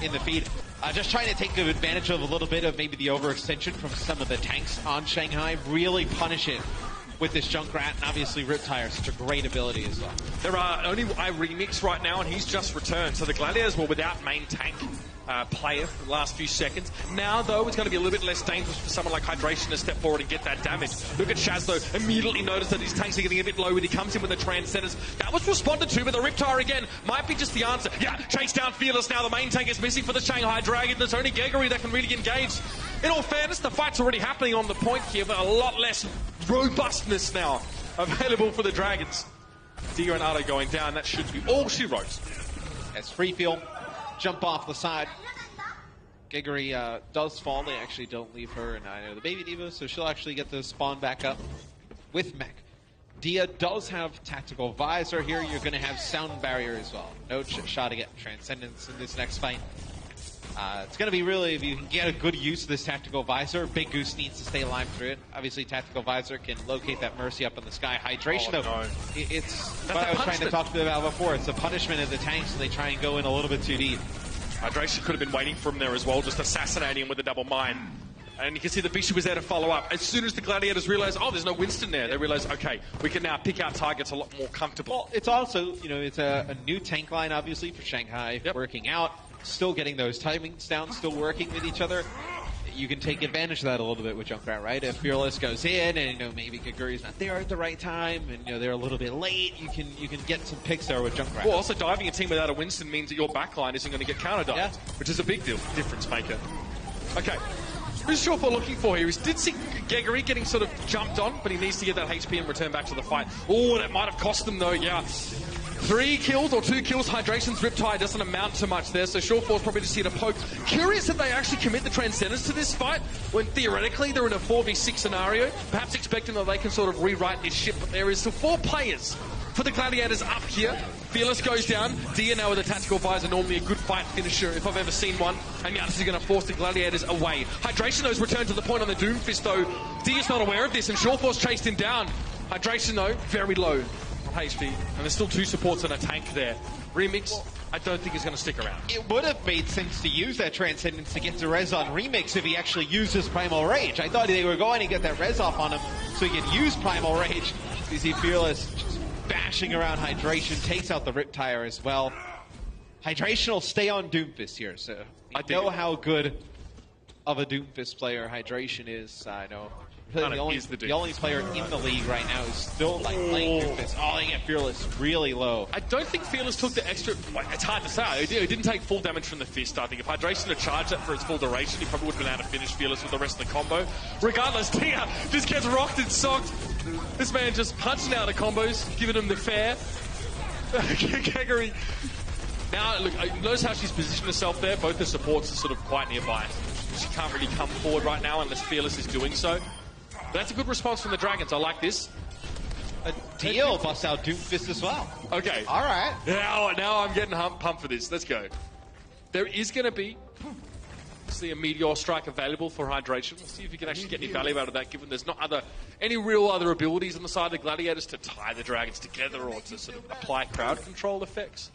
in the feed. Just trying to take advantage of a little bit of maybe the overextension from some of the tanks on Shanghai. Really punish it with this Junkrat, and obviously Riptide is such a great ability as well. There are only I Remix right now, and he's just returned. So the Gladiators were without main tank player for the last few seconds. Now, though, it's going to be a little bit less dangerous for someone like Hydration to step forward and get that damage. Look at Shaz, though, immediately noticed that his tanks are getting a bit low when he comes in with the Transcendence. That was responded to, but the Riptide again might be just the answer. Yeah, chase down Fearless now. The main tank is missing for the Shanghai Dragon. There's only Geggery that can really engage. In all fairness, the fight's already happening on the point here, but a lot less robustness now available for the Dragons. Dia and Otto going down. That should be all she wrote. As free feel, jump off the side. Geggery does fall. They actually don't leave her and I know the baby diva, so she'll actually get the spawn back up with mech. Dia does have tactical visor here. You're going to have sound barrier as well. No shot to get Transcendence in this next fight. It's going to be really, if you can get a good use of this tactical visor, Big Goose needs to stay alive through it. Obviously, tactical visor can locate that Mercy up in the sky. Hydration, though, it's what I was trying to talk to you about before. It's a punishment of the tanks, and they try and go in a little bit too deep. Hydration could have been waiting for him there as well, just assassinating him with a double mine. And you can see the Bishop was there to follow up. As soon as the Gladiators realize, oh, there's no Winston there, they realize, okay, we can now pick out targets a lot more comfortable. Well, it's also, you know, it's a new tank line, obviously, for Shanghai, working out. Still getting those timings down, still working with each other. You can take advantage of that a little bit with Junkrat, right? If Fearless goes in and, you know, maybe Geggery's not there at the right time and, you know, they're a little bit late, you can get some picks there with Junkrat. Well, also diving a team without a Winston means that your backline isn't going to get counter-dived, which is a big difference maker. Okay. Who's Shawful looking for here? He did see Geggery getting sort of jumped on, but he needs to get that HP and return back to the fight. Oh, that might have cost them, though, yeah. 3 kills or 2 kills, Hydration's Riptide doesn't amount to much there, so Shawfall's probably just here to poke. Curious that they actually commit the Transcendence to this fight, when theoretically they're in a 4v6 scenario, perhaps expecting that they can sort of rewrite this ship, but there is still 4 players for the Gladiators up here. Fearless goes down, Dia now with a tactical visor, normally a good fight finisher if I've ever seen one, and Giannis is going to force the Gladiators away. Hydration, though's returned to the point on the Doomfist, though. Dia's not aware of this, and Shawfall's chased him down. Hydration, though, very low HP, and there's still 2 supports and a tank there. Remix, I don't think he's going to stick around. It would have made sense to use that Transcendence to get the res on Remix if he actually used his Primal Rage. I thought they were going to get that res off on him so he could use Primal Rage. You see Fearless just bashing around Hydration, takes out the Riptire as well. Hydration will stay on Doomfist here, so I know how good of a Doomfist player Hydration is. I know. The only player in the league right now is still like playing Doomfist. Oh, they get Fearless really low. I don't think Fearless took the extra... Well, it's hard to say. He didn't take full damage from the fist, I think. If Hydration had charged that for its full duration, he probably would have been able to finish Fearless with the rest of the combo. Regardless, Dia just gets rocked and socked. This man just punching out the combos, giving him the fair. Geggery. Now, look, notice how she's positioned herself there. Both the supports are sort of quite nearby. She can't really come forward right now unless Fearless is doing so. But that's a good response from the Dragons. I like this. Dia busts out Doomfist as well. Okay. All right. Now I'm getting pumped for this. Let's go. There is going to be a Meteor Strike available for Hydration. We'll see if you can actually get any value out of that, given there's not any real other abilities on the side of the Gladiators to tie the Dragons together or to sort of apply crowd control effects.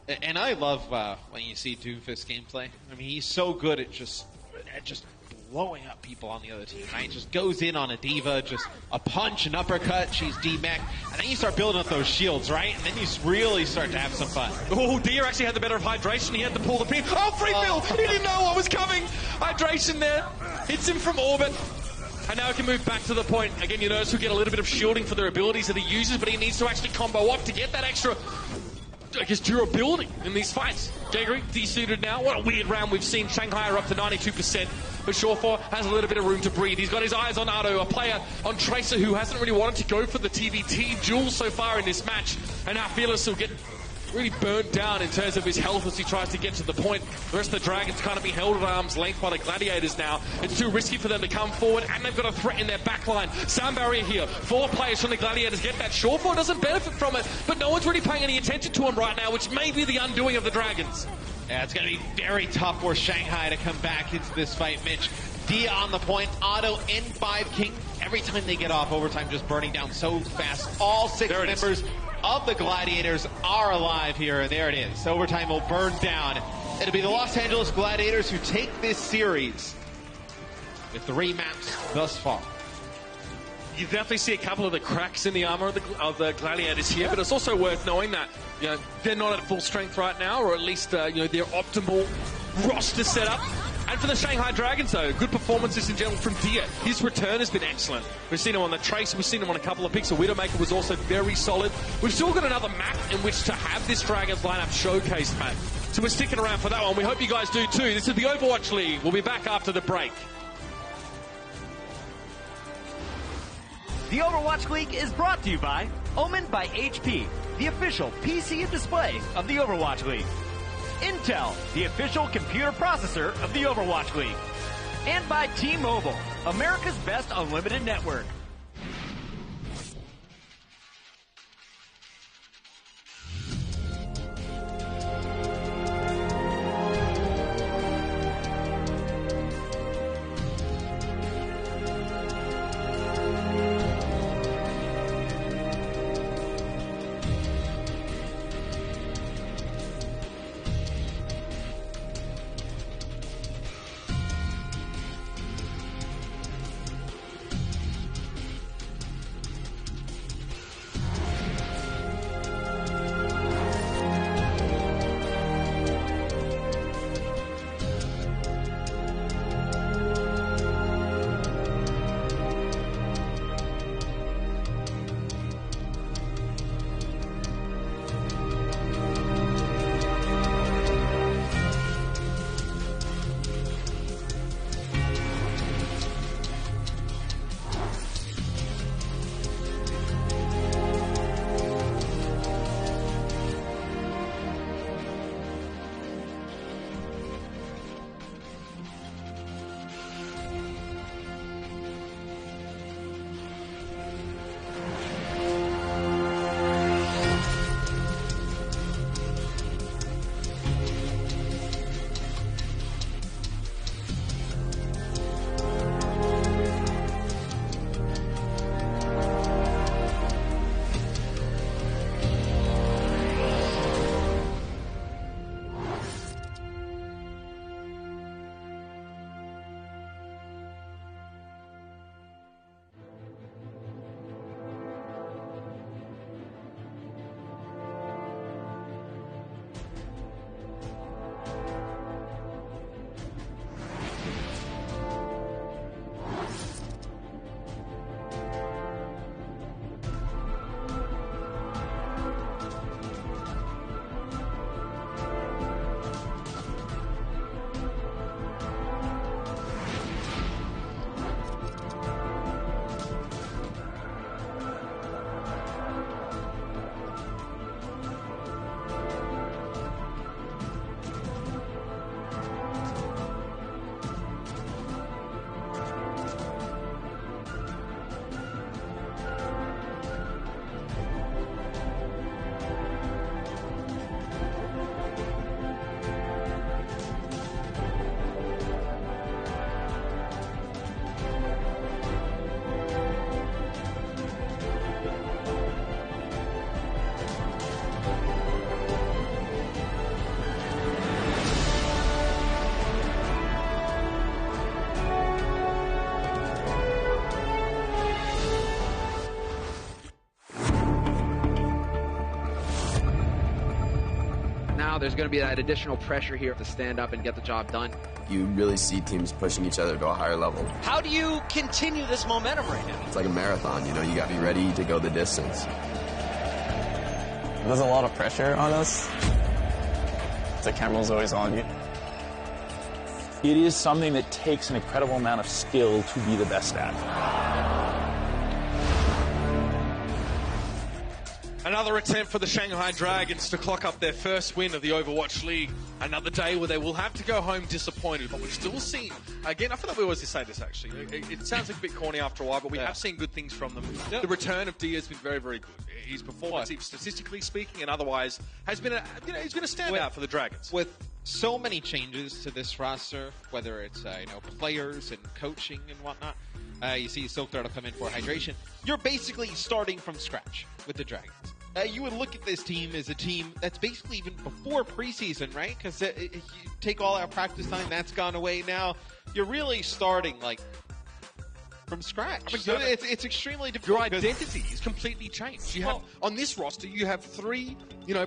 And I love when you see Doomfist gameplay. I mean, he's so good at just blowing up people on the other team, right? Just goes in on a diva, just a punch, an uppercut, she's D-mech, and then you start building up those shields, right? And then you really start to have some fun. Oh, Dia actually had the better of hydration. He had to pull the pin. Oh, free fill! He didn't know what was coming. Hydration there. Hits him from orbit. And now he can move back to the point. Again, you notice he'll get a little bit of shielding for their abilities that he uses, but he needs to actually combo up to get that extra, I guess, durability in these fights. Jaggery, desuited now. What a weird round we've seen. Shanghai are up to 92%, but Shawfar has a little bit of room to breathe. He's got his eyes on Ado, a player on Tracer who hasn't really wanted to go for the TVT duel so far in this match. And now Fearless will get really burnt down in terms of his health as he tries to get to the point. The rest of the Dragons kind of be held at arm's length by the Gladiators now. It's too risky for them to come forward, and they've got a threat in their backline. Sound barrier here. 4 players from the Gladiators get that. Shawfar doesn't benefit from it, but no one's really paying any attention to him right now, which may be the undoing of the Dragons. Yeah, it's going to be very tough for Shanghai to come back into this fight, Mitch. Dia on the point, Otto N5 King. Every time they get off, overtime just burning down so fast. All 6 members of the Gladiators are alive here, and there it is. Overtime will burn down. It'll be the Los Angeles Gladiators who take this series with 3 maps thus far. You definitely see a couple of the cracks in the armor of the Gladiators here, but it's also worth knowing that they're not at full strength right now, or at least their optimal roster setup. And for the Shanghai Dragons, though, good performances in general from Dia. His return has been excellent. We've seen him on the Tracer, we've seen him on a couple of picks. The Widowmaker was also very solid. We've still got another map in which to have this Dragons lineup showcased, mate. So we're sticking around for that one. We hope you guys do too. This is the Overwatch League. We'll be back after the break. The Overwatch League is brought to you by Omen by HP, the official PC and display of the Overwatch League. Intel, the official computer processor of the Overwatch League. And by T-Mobile, America's best unlimited network. now there's going to be that additional pressure here to stand up and get the job done. You really see teams pushing each other to a higher level. How do you continue this momentum right now? It's like a marathon, you know, you got to be ready to go the distance. There's a lot of pressure on us. The camera's always on you. It is something that takes an incredible amount of skill to be the best at. Another attempt for the Shanghai Dragons to clock up their first win of the Overwatch League. Another day where they will have to go home disappointed, but we've still seen, again, I feel like we always say this actually, it sounds like a bit corny after a while, but we have seen good things from them. The return of Dia has been very, very good. His performance, statistically speaking and otherwise, has been he's been a standout for the Dragons. With so many changes to this roster, whether it's players and coaching and whatnot, you see Silk Turtle come in for hydration. You're basically starting from scratch with the Dragons. You would look at this team as a team that's basically even before preseason, right? Because you take all our practice time, that's gone away now. You're really starting, like, from scratch. I mean, so it's extremely difficult. Your identity is completely changed. You have on this roster, you have 3,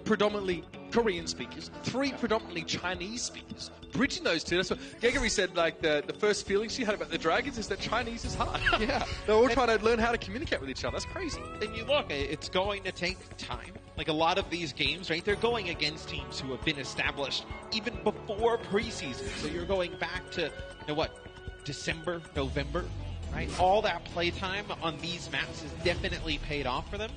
predominantly Korean speakers, 3 predominantly Chinese speakers. Bridging those two, that's what Gregory said. Like the first feeling she had about the Dragons is that Chinese is hard. Yeah, they're all trying to learn how to communicate with each other. That's crazy. And you look, it's going to take time. Like a lot of these games, right? They're going against teams who have been established even before preseason. So you're going back to December, November. Right? All that playtime on these maps has definitely paid off for them.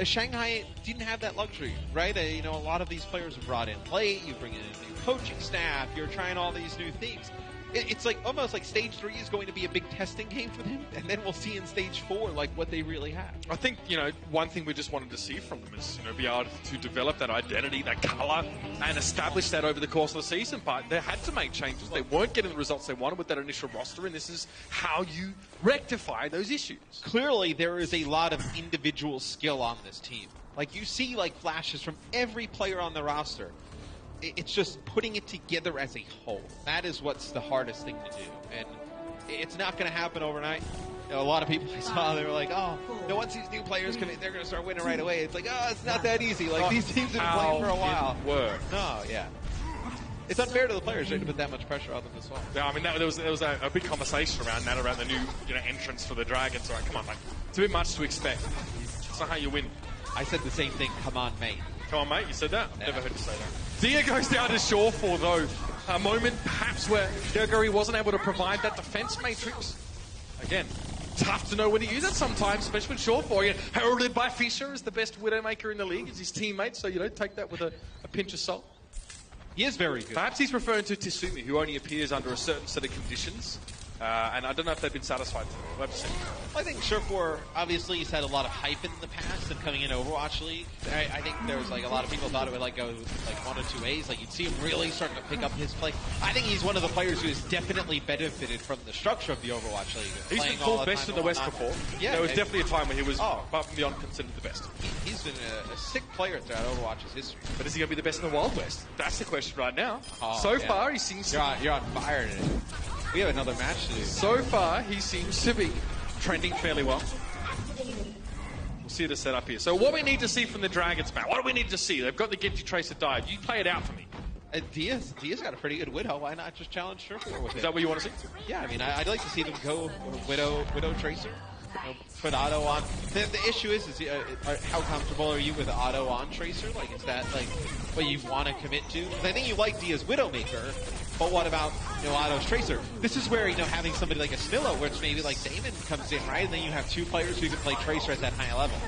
Shanghai didn't have that luxury, right? A lot of these players are brought in late. You bring in a new coaching staff. You're trying all these new things. It's like almost like stage 3 is going to be a big testing game for them, and then we'll see in stage 4 like what they really have. I think one thing we just wanted to see from them is be able to develop that identity, that color, and establish that over the course of the season. But they had to make changes. They weren't getting the results they wanted with that initial roster, and this is how you rectify those issues. Clearly, there is a lot of individual skill on this team. Like you see, flashes from every player on the roster. It's just putting it together as a whole. That is what's the hardest thing to do. And it's not going to happen overnight. A lot of people I saw, they were like, once these new players come in, they're going to start winning right away. It's like, it's not that easy. Like, these teams have been playing for a while. No, yeah. It's unfair to the players, right, to put that much pressure on them as well. Yeah, I mean, there was a big conversation around that, around the new entrance for the Dragons. Right, come on, mate. It's a bit much to expect. It's not how you win. I said the same thing. Come on, mate. Come on, mate. You said that? Never heard you say that. Dia goes down to shore for, though, a moment perhaps where Gregory wasn't able to provide that defense matrix. Again, tough to know when to use it sometimes, especially with shore for. Heralded by Fisher as the best Widowmaker in the league, as his teammate, so, take that with a pinch of salt. He is very good. Perhaps he's referring to Tsumi, who only appears under a certain set of conditions. And I don't know if they've been satisfied. We'll have to see. I think Surfwar, obviously, he's had a lot of hype in the past and coming in Overwatch League. I think there was, a lot of people thought it would, go, 1 or 2 A's. You'd see him really starting to pick up his play. I think he's one of the players who has definitely benefited from the structure of the Overwatch League. He's been fourth best in the West before. Yeah, there was definitely a time where he was, apart from beyond, considered the best. He's been a sick player throughout Overwatch's history. But is he going to be the best in the Wild West? That's the question right now. So far, he seems to... You're on fire today. We have another match to do. So far, he seems to be trending fairly well. We'll see the setup here. So what we need to see from the Dragons, Matt? What do we need to see? They've got the Genji Tracer dive. You play it out for me. Dia's got a pretty good Widow. Why not just challenge Surfwar with it? Is that what you want to see? Yeah, I mean, I'd like to see them go Widow Tracer. Put auto on. The issue is how comfortable are you with auto on Tracer? Is that what you want to commit to? Because I think you like Dia's Widowmaker, but what about auto's Tracer? This is where having somebody like a Snilla, which maybe Damon comes in, right? And then you have 2 players who can play Tracer at that high level.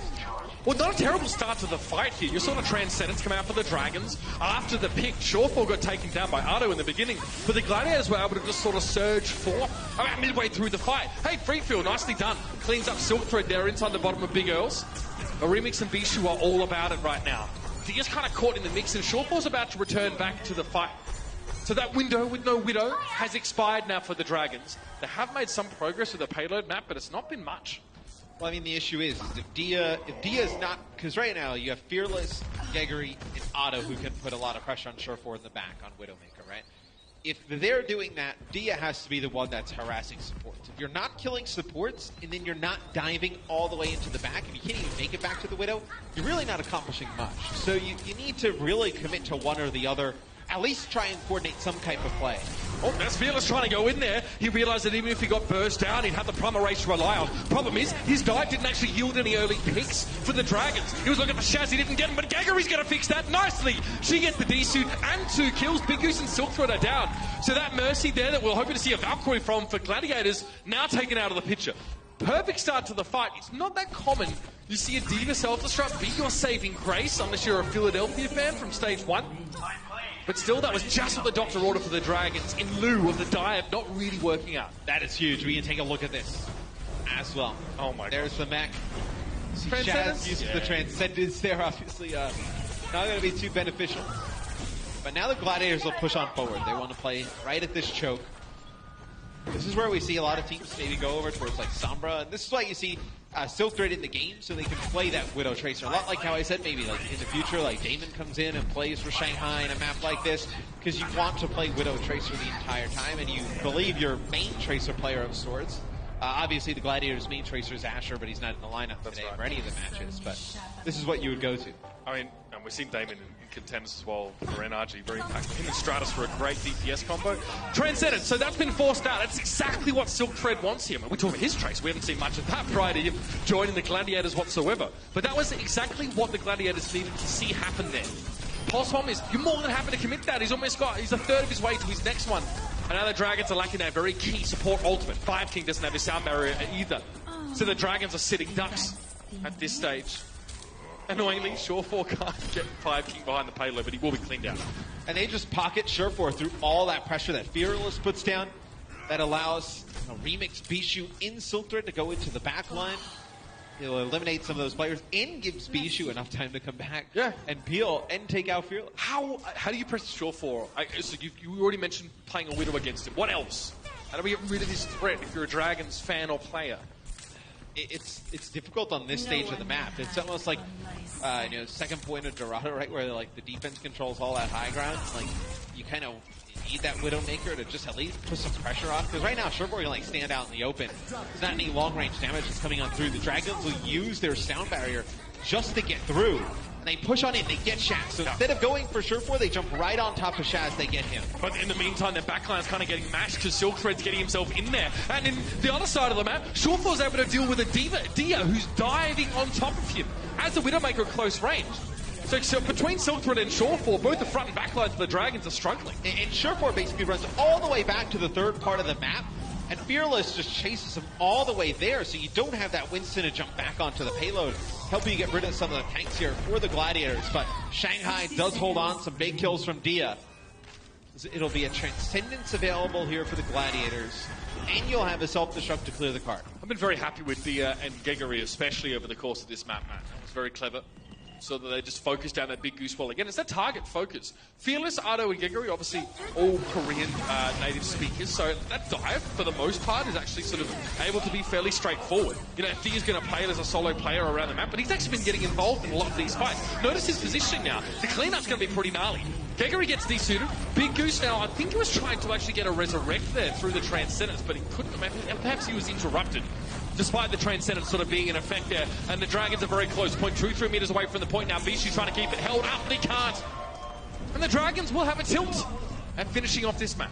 Well, not a terrible start to the fight here. You saw the Transcendence come out for the Dragons. After the pick, Shawfall got taken down by Otto in the beginning, but the Gladiators were able to just sort of surge forth about midway through the fight. Hey, Freefield, nicely done. Cleans up Silk Thread there inside the bottom of Big Earls. Remix and Bishu are all about it right now. Dia's kind of caught in the mix, and Shawfall's about to return back to the fight. So that window with no Widow has expired now for the Dragons. They have made some progress with the payload map, but it's not been much. Well, I mean, the issue is if Dia's not, because right now you have Fearless, Gregory, and Otto who can put a lot of pressure on Surfwar in the back on Widowmaker, right? if they're doing that, Dia has to be the one that's harassing supports. If you're not killing supports, and then you're not diving all the way into the back, and you can't even make it back to the Widow, you're really not accomplishing much. So you need to really commit to one or the other. At least try and coordinate some type of play. Oh, that's Fearless trying to go in there. He realized that even if he got burst down, he'd have the primal race to rely on. Problem is, his dive didn't actually yield any early picks for the Dragons. He was looking for Shaz, he didn't get him, but Gagary's going to fix that nicely. She gets the D-suit and 2 kills. Big Goose and Silk Thread are down. So that Mercy there that we're hoping to see a Valkyrie from for Gladiators, now taken out of the picture. Perfect start to the fight. It's not that common. You see a Diva self-destruct be your saving grace, unless you're a Philadelphia fan from stage 1. But still, that was just what the Doctor ordered for the Dragons in lieu of the dive not really working out. That is huge. We can take a look at this as well. Oh my god. There's the mech. Shaz using the Transcendence there, obviously not going to be too beneficial. But now the Gladiators will push on forward. They want to play right at this choke. This is where we see a lot of teams maybe go over towards like Sombra. And this is why you see Silk Thread in the game, so they can play that Widow Tracer. A lot like how I said maybe like in the future, like Damon comes in and plays for Shanghai in a map like this, because you want to play Widow Tracer the entire time, and you believe your main Tracer player of sorts. Obviously, the Gladiators' main Tracer is Asher, but he's not in the lineup today for any of the matches. But this is what you would go to. I mean, and we've seen Damon in contenders as well for NRG, very impactful. Him and Stratus for a great DPS combo. Transcendent, so that's been forced out. That's exactly what Silk Thread wants here. We talk about his trace. We haven't seen much of that prior to him joining the Gladiators whatsoever. But that was exactly what the Gladiators needed to see happen there. Pulse Bomb is, you're more than happy to commit that. He's a third of his way to his next one. And now the Dragons are lacking that very key support ultimate. Five King doesn't have his sound barrier either. So the Dragons are sitting ducks at this stage. Annoyingly, Surefour can't get 5 King behind the payload, but he will be cleaned out. And they just pocket Surefour through all that pressure that Fearless puts down. That allows Remix Bishu in Silk Thread to go into the back line. He'll eliminate some of those players and gives Bishu enough time to come back and peel and take out Fearless. How do you press Surefour? So you already mentioned playing a Widow against him. What else? How do we get rid of this threat if you're a Dragons fan or player? It's difficult on this stage of the map. It's almost like second point of Dorado, right, where like the defense controls all that high ground. Like you kind of need that Widowmaker to just at least put some pressure on. Because right now, Surefour can like stand out in the open. There's not any long range damage that's coming on through. The Dragons will use their sound barrier just to get through. And they push on it, they get Shaz. So instead of going for Surefour, they jump right on top of Shaz, they get him. But in the meantime, their backline's kind of getting mashed because Silk Thread's getting himself in there. And in the other side of the map, Surefour's able to deal with a Dia who's diving on top of him as the Widowmaker at close range. So between Silk Thread and Surefour, both the front and back lines of the Dragons are struggling. And Surefour basically runs all the way back to the third part of the map, and Fearless just chases him all the way there, so you don't have that Winston to jump back onto the payload, helping you get rid of some of the tanks here for the Gladiators. But Shanghai does hold on, some big kills from Dia. It'll be a Transcendence available here for the Gladiators, and you'll have a self-destruct to clear the card. I've been very happy with Dia and Gegari, especially over the course of this map, man. It was very clever. So that they just focus down that big goose wall again. It's that target focus. Fearless, Ardo, and Gegari, obviously all Korean native speakers, so that dive, for the most part, is actually sort of able to be fairly straightforward. You know, Dia's going to play it as a solo player around the map, but he's actually been getting involved in a lot of these fights. Notice his positioning now. The cleanup's going to be pretty gnarly. Gegari gets desuited. Big Goose now, I think he was trying to actually get a resurrect there through the Transcendence, but he couldn't. And perhaps he was interrupted, despite the Transcendence sort of being in effect there. And the Dragons are very close. 0.23 meters away from the point now. Bishu trying to keep it held up, but he can't. And the Dragons will have a tilt at finishing off this map.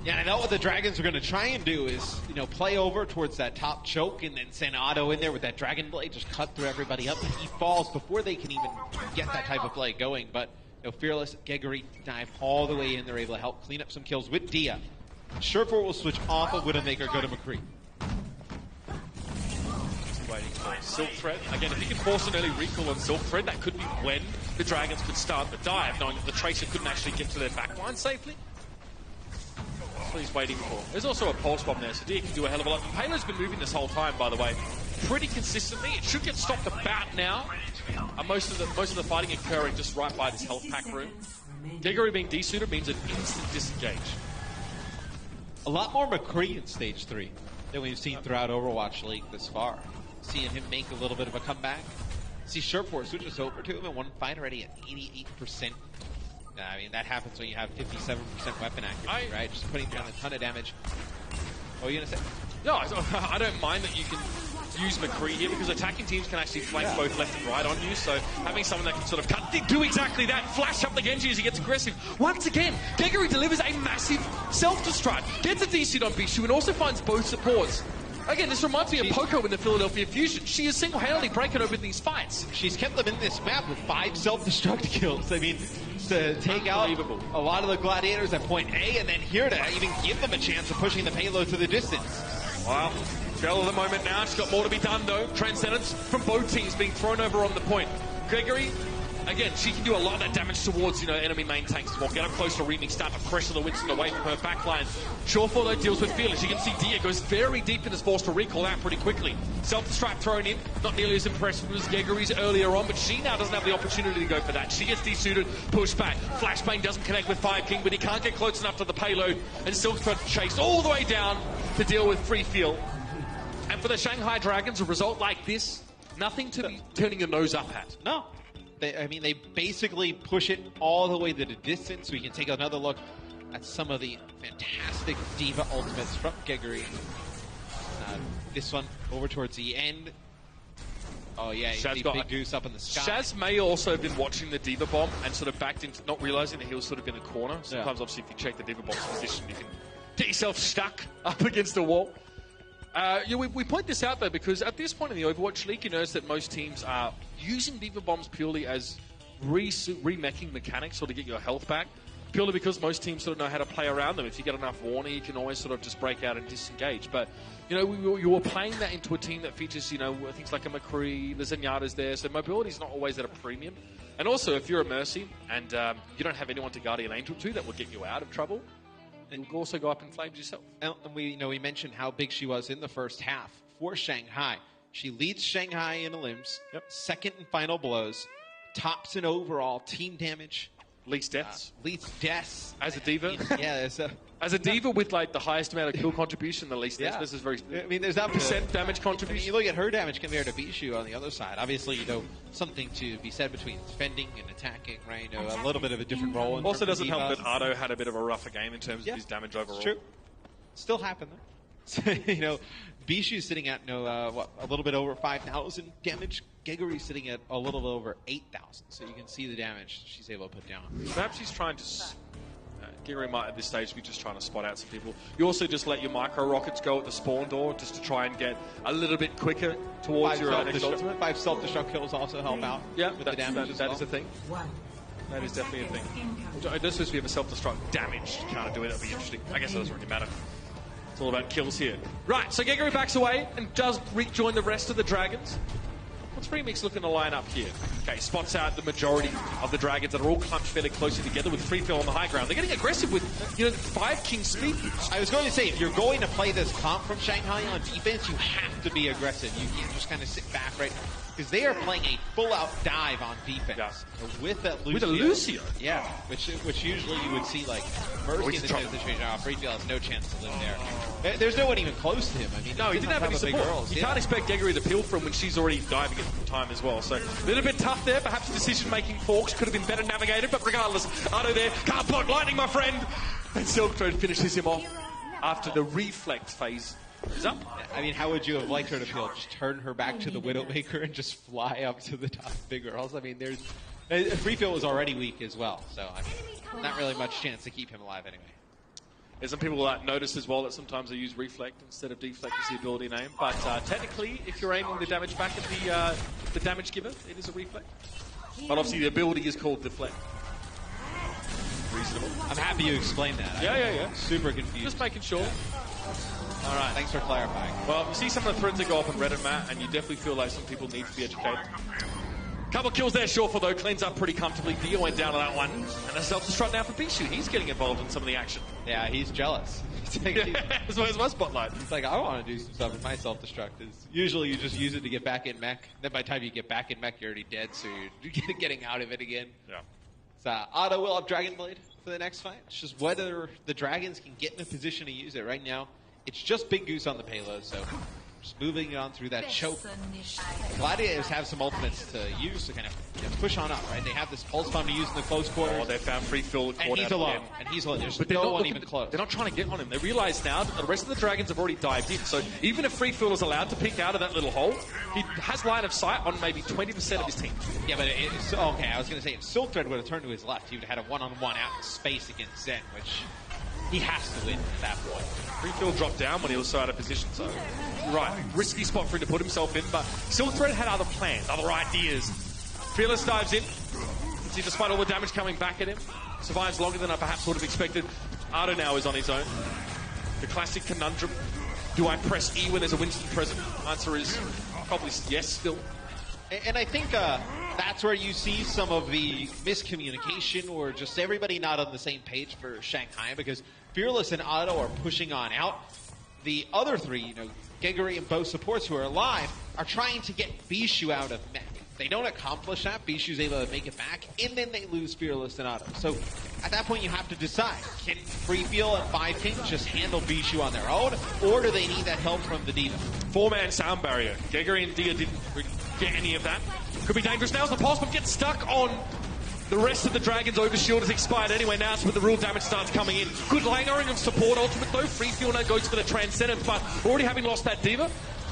Yeah, I know what the Dragons are going to try and do is, play over towards that top choke and then send Otto in there with that Dragon Blade, just cut through everybody up, and he falls before they can even get that type of play going. But Fearless, Gegari dive all the way in. They're able to help clean up some kills with Dia. Surefour will switch off of Widowmaker, go to McCree. Waiting for Silk Thread. Again, if he can force an early recall on Silk Thread, that could be when the Dragons could start the dive, knowing that the Tracer couldn't actually get to their backline safely. That's what he's waiting for. There's also a pulse bomb there, so Dia can do a hell of a lot. Payload's been moving this whole time, by the way, pretty consistently. It should get stopped about now. Most of the fighting occurring just right by this health pack room. Gegari being desuited means an instant disengage. A lot more McCree in Stage 3 than we've seen throughout Overwatch League this far. Seeing him make a little bit of a comeback. See Surefour switches over to him in one fight already at 88%. I mean, that happens when you have 57% weapon accuracy, right? Just putting down a ton of damage. What were you going to say? No, I don't mind that you can use McCree here because attacking teams can actually flank both left and right on you. So having someone that can sort of do exactly that, flash up the Genji as he gets aggressive. Once again, Gregory delivers a massive self-destruct, gets a DC on Bishu, and also finds both supports. Again, this reminds me of Poco in the Philadelphia Fusion. She is single-handedly breaking open these fights. She's kept them in this map with 5 self-destruct kills. I mean, to take out a lot of the gladiators at point A, and then here to even give them a chance of pushing the payload to the distance. Wow. Shell of the moment now. She's got more to be done, though. Transcendence from both teams being thrown over on the point. Gregory, again, she can do a lot of that damage towards, enemy main tanks as well. Get up close to Remix, start to pressure the Winston away from her backline. Surefour, though, deals with Fearless. You can see Dia goes very deep and is forced to recall out pretty quickly. Self-destruct thrown in. Not nearly as impressive as Gregory's earlier on, but she now doesn't have the opportunity to go for that. She gets desuited, pushed back. Flashbang doesn't connect with Fire King, but he can't get close enough to the payload, and Silk's trying to chase all the way down to deal with free feel. And for the Shanghai Dragons, a result like this, nothing to be turning your nose up at. No. They basically push it all the way to the distance. We can take another look at some of the fantastic Diva ultimates from Gregory. This one over towards the end. Oh yeah, you see Big Goose up in the sky. Shaz may also have been watching the Diva bomb and sort of backed into not realizing that he was sort of in a corner. Sometimes, obviously, if you check the Diva bomb's position, you can get yourself stuck up against a wall. We point this out, though, because at this point in the Overwatch League, you notice that most teams are using Diva Bombs purely as remeching mechanics or to get your health back, purely because most teams sort of know how to play around them. If you get enough warning, you can always sort of just break out and disengage. But, you were playing that into a team that features, things like a McCree, the Zenyatta's there, so mobility is not always at a premium. And also, if you're a Mercy and you don't have anyone to Guardian Angel to, that will get you out of trouble. And you can also go up in flames yourself. And we mentioned how big she was in the first half for Shanghai. She leads Shanghai in elims, second in final blows, tops in overall team damage. Least deaths. Least deaths. As a Diva? Yeah. As a Diva with the highest amount of kill contribution, the least deaths. This is very... there's that percent damage contribution. You look at her damage compared to Bishu on the other side. Obviously, something to be said between defending and attacking, right? A little bit of a different role. Also doesn't help that Ardo had a bit of a rougher game in terms of his damage overall. It's true. Still happened, though. Bishu's sitting at, a little bit over 5,000 damage. Gregory's sitting at a little over 8,000. So you can see the damage she's able to put down. Perhaps she's trying to... Gregory might, at this stage, be just trying to spot out some people. You also just let your micro rockets go at the spawn door just to try and get a little bit quicker towards your next ultimate. 5 self-destruct kills also help out with the damage that is a thing. That is definitely a thing. This is if we have a self-destruct damage counter do it, that'll be interesting. I guess it doesn't really matter. It's all about kills here. Right, so Gregory backs away and does rejoin the rest of the Dragons. What's Remix looking to line up here? Okay, spots out the majority of the Dragons that are all clumped fairly closely together with Free Feel on the high ground. They're getting aggressive with, 5 King speed. I was going to say, if you're going to play this comp from Shanghai on defense, you have to be aggressive. You can't just kind of sit back right now. Because they are playing a full-out dive on defense. With that Lucio. With a Lucio? Yeah, which usually you would see, Mercy in this kind of situation. Free Feel has no chance to live there. There's no one even close to him. I mean, no, he didn't have any support. You can't expect Gregory to peel from when she's already diving at the time as well. So a little bit tough there. Perhaps decision-making forks could have been better navigated. But regardless, Ardo there. Can't block lightning, my friend. And Silkthroat finishes him off after the reflect phase is up. I mean, how would you have liked her to feel? Just turn her back to the Widowmaker and just fly up to the top big girls? I mean, Free Feel was already weak as well. So, not really much chance to keep him alive anyway. There's some people that notice as well that sometimes they use Reflect instead of Deflect as the ability name. But technically, if you're aiming the damage back at the damage giver, it is a Reflect. But obviously the ability is called Deflect. Reasonable. I'm happy you explained that. Yeah. Super confused. Just making sure. All right, thanks for clarifying. Well, you see some of the threads that go up on Reddit, Matt, and you definitely feel like some people need to be educated. Couple kills there, Surefour, though. Cleans up pretty comfortably. Dia went down on that one. And a self-destruct now for Bishu. He's getting involved in some of the action. Yeah, he's jealous. That's why it's my spotlight. He's like, I want to do some stuff with my self-destruct. Usually you just use it to get back in mech. Then by the time you get back in mech, you're already dead, so you're getting out of it again. Yeah. So Otto will have Dragon Blade for the next fight. It's just whether the Dragons can get in a position to use it. Right now, it's just Big Goose on the payload, so Just moving on through that choke. Gladiators have some ultimates to use to kind of push on up, right? They have this pulse bomb to use in the close quarters. Oh, they found free Phil. And he's alone. And he's alone. There's no one even close. They're not trying to get on him. They realize now that the rest of the Dragons have already dived in. So even if free Phil is allowed to peek out of that little hole, he has line of sight on maybe 20% of his team. Yeah, but it's okay. I was going to say if Silk Thread would have turned to his left, he would have had a one-on-one out in space against Zen, which he has to win at that point. Free Phil dropped down when he was so out of position, so you're right. Risky spot for him to put himself in, but Silk Thread had other plans, other ideas. Fearless dives in. See, despite all the damage coming back at him, survives longer than I perhaps would have expected. Ardo now is on his own. The classic conundrum. Do I press E when there's a Winston present? Answer is probably yes still. And I think that's where you see some of the miscommunication or just everybody not on the same page for Shanghai, because Fearless and Otto are pushing on out. The other three, Geguri and both supports who are alive, are trying to get Bishu out of mech. They don't accomplish that. Bishu's able to make it back, and then they lose Fearless and Otto. So at that point, you have to decide. Can Freefeel and 5king just handle Bishu on their own, or do they need that help from the Diva? 4-man sound barrier. Geguri and Dia didn't really get any of that. Could be dangerous. Now's the pulse, but gets stuck on the rest of the Dragon's overshield has expired anyway. Now it's when the real damage starts coming in. Good layering of support ultimate though. Freefeel now goes for the Transcendence, but already having lost that Diva,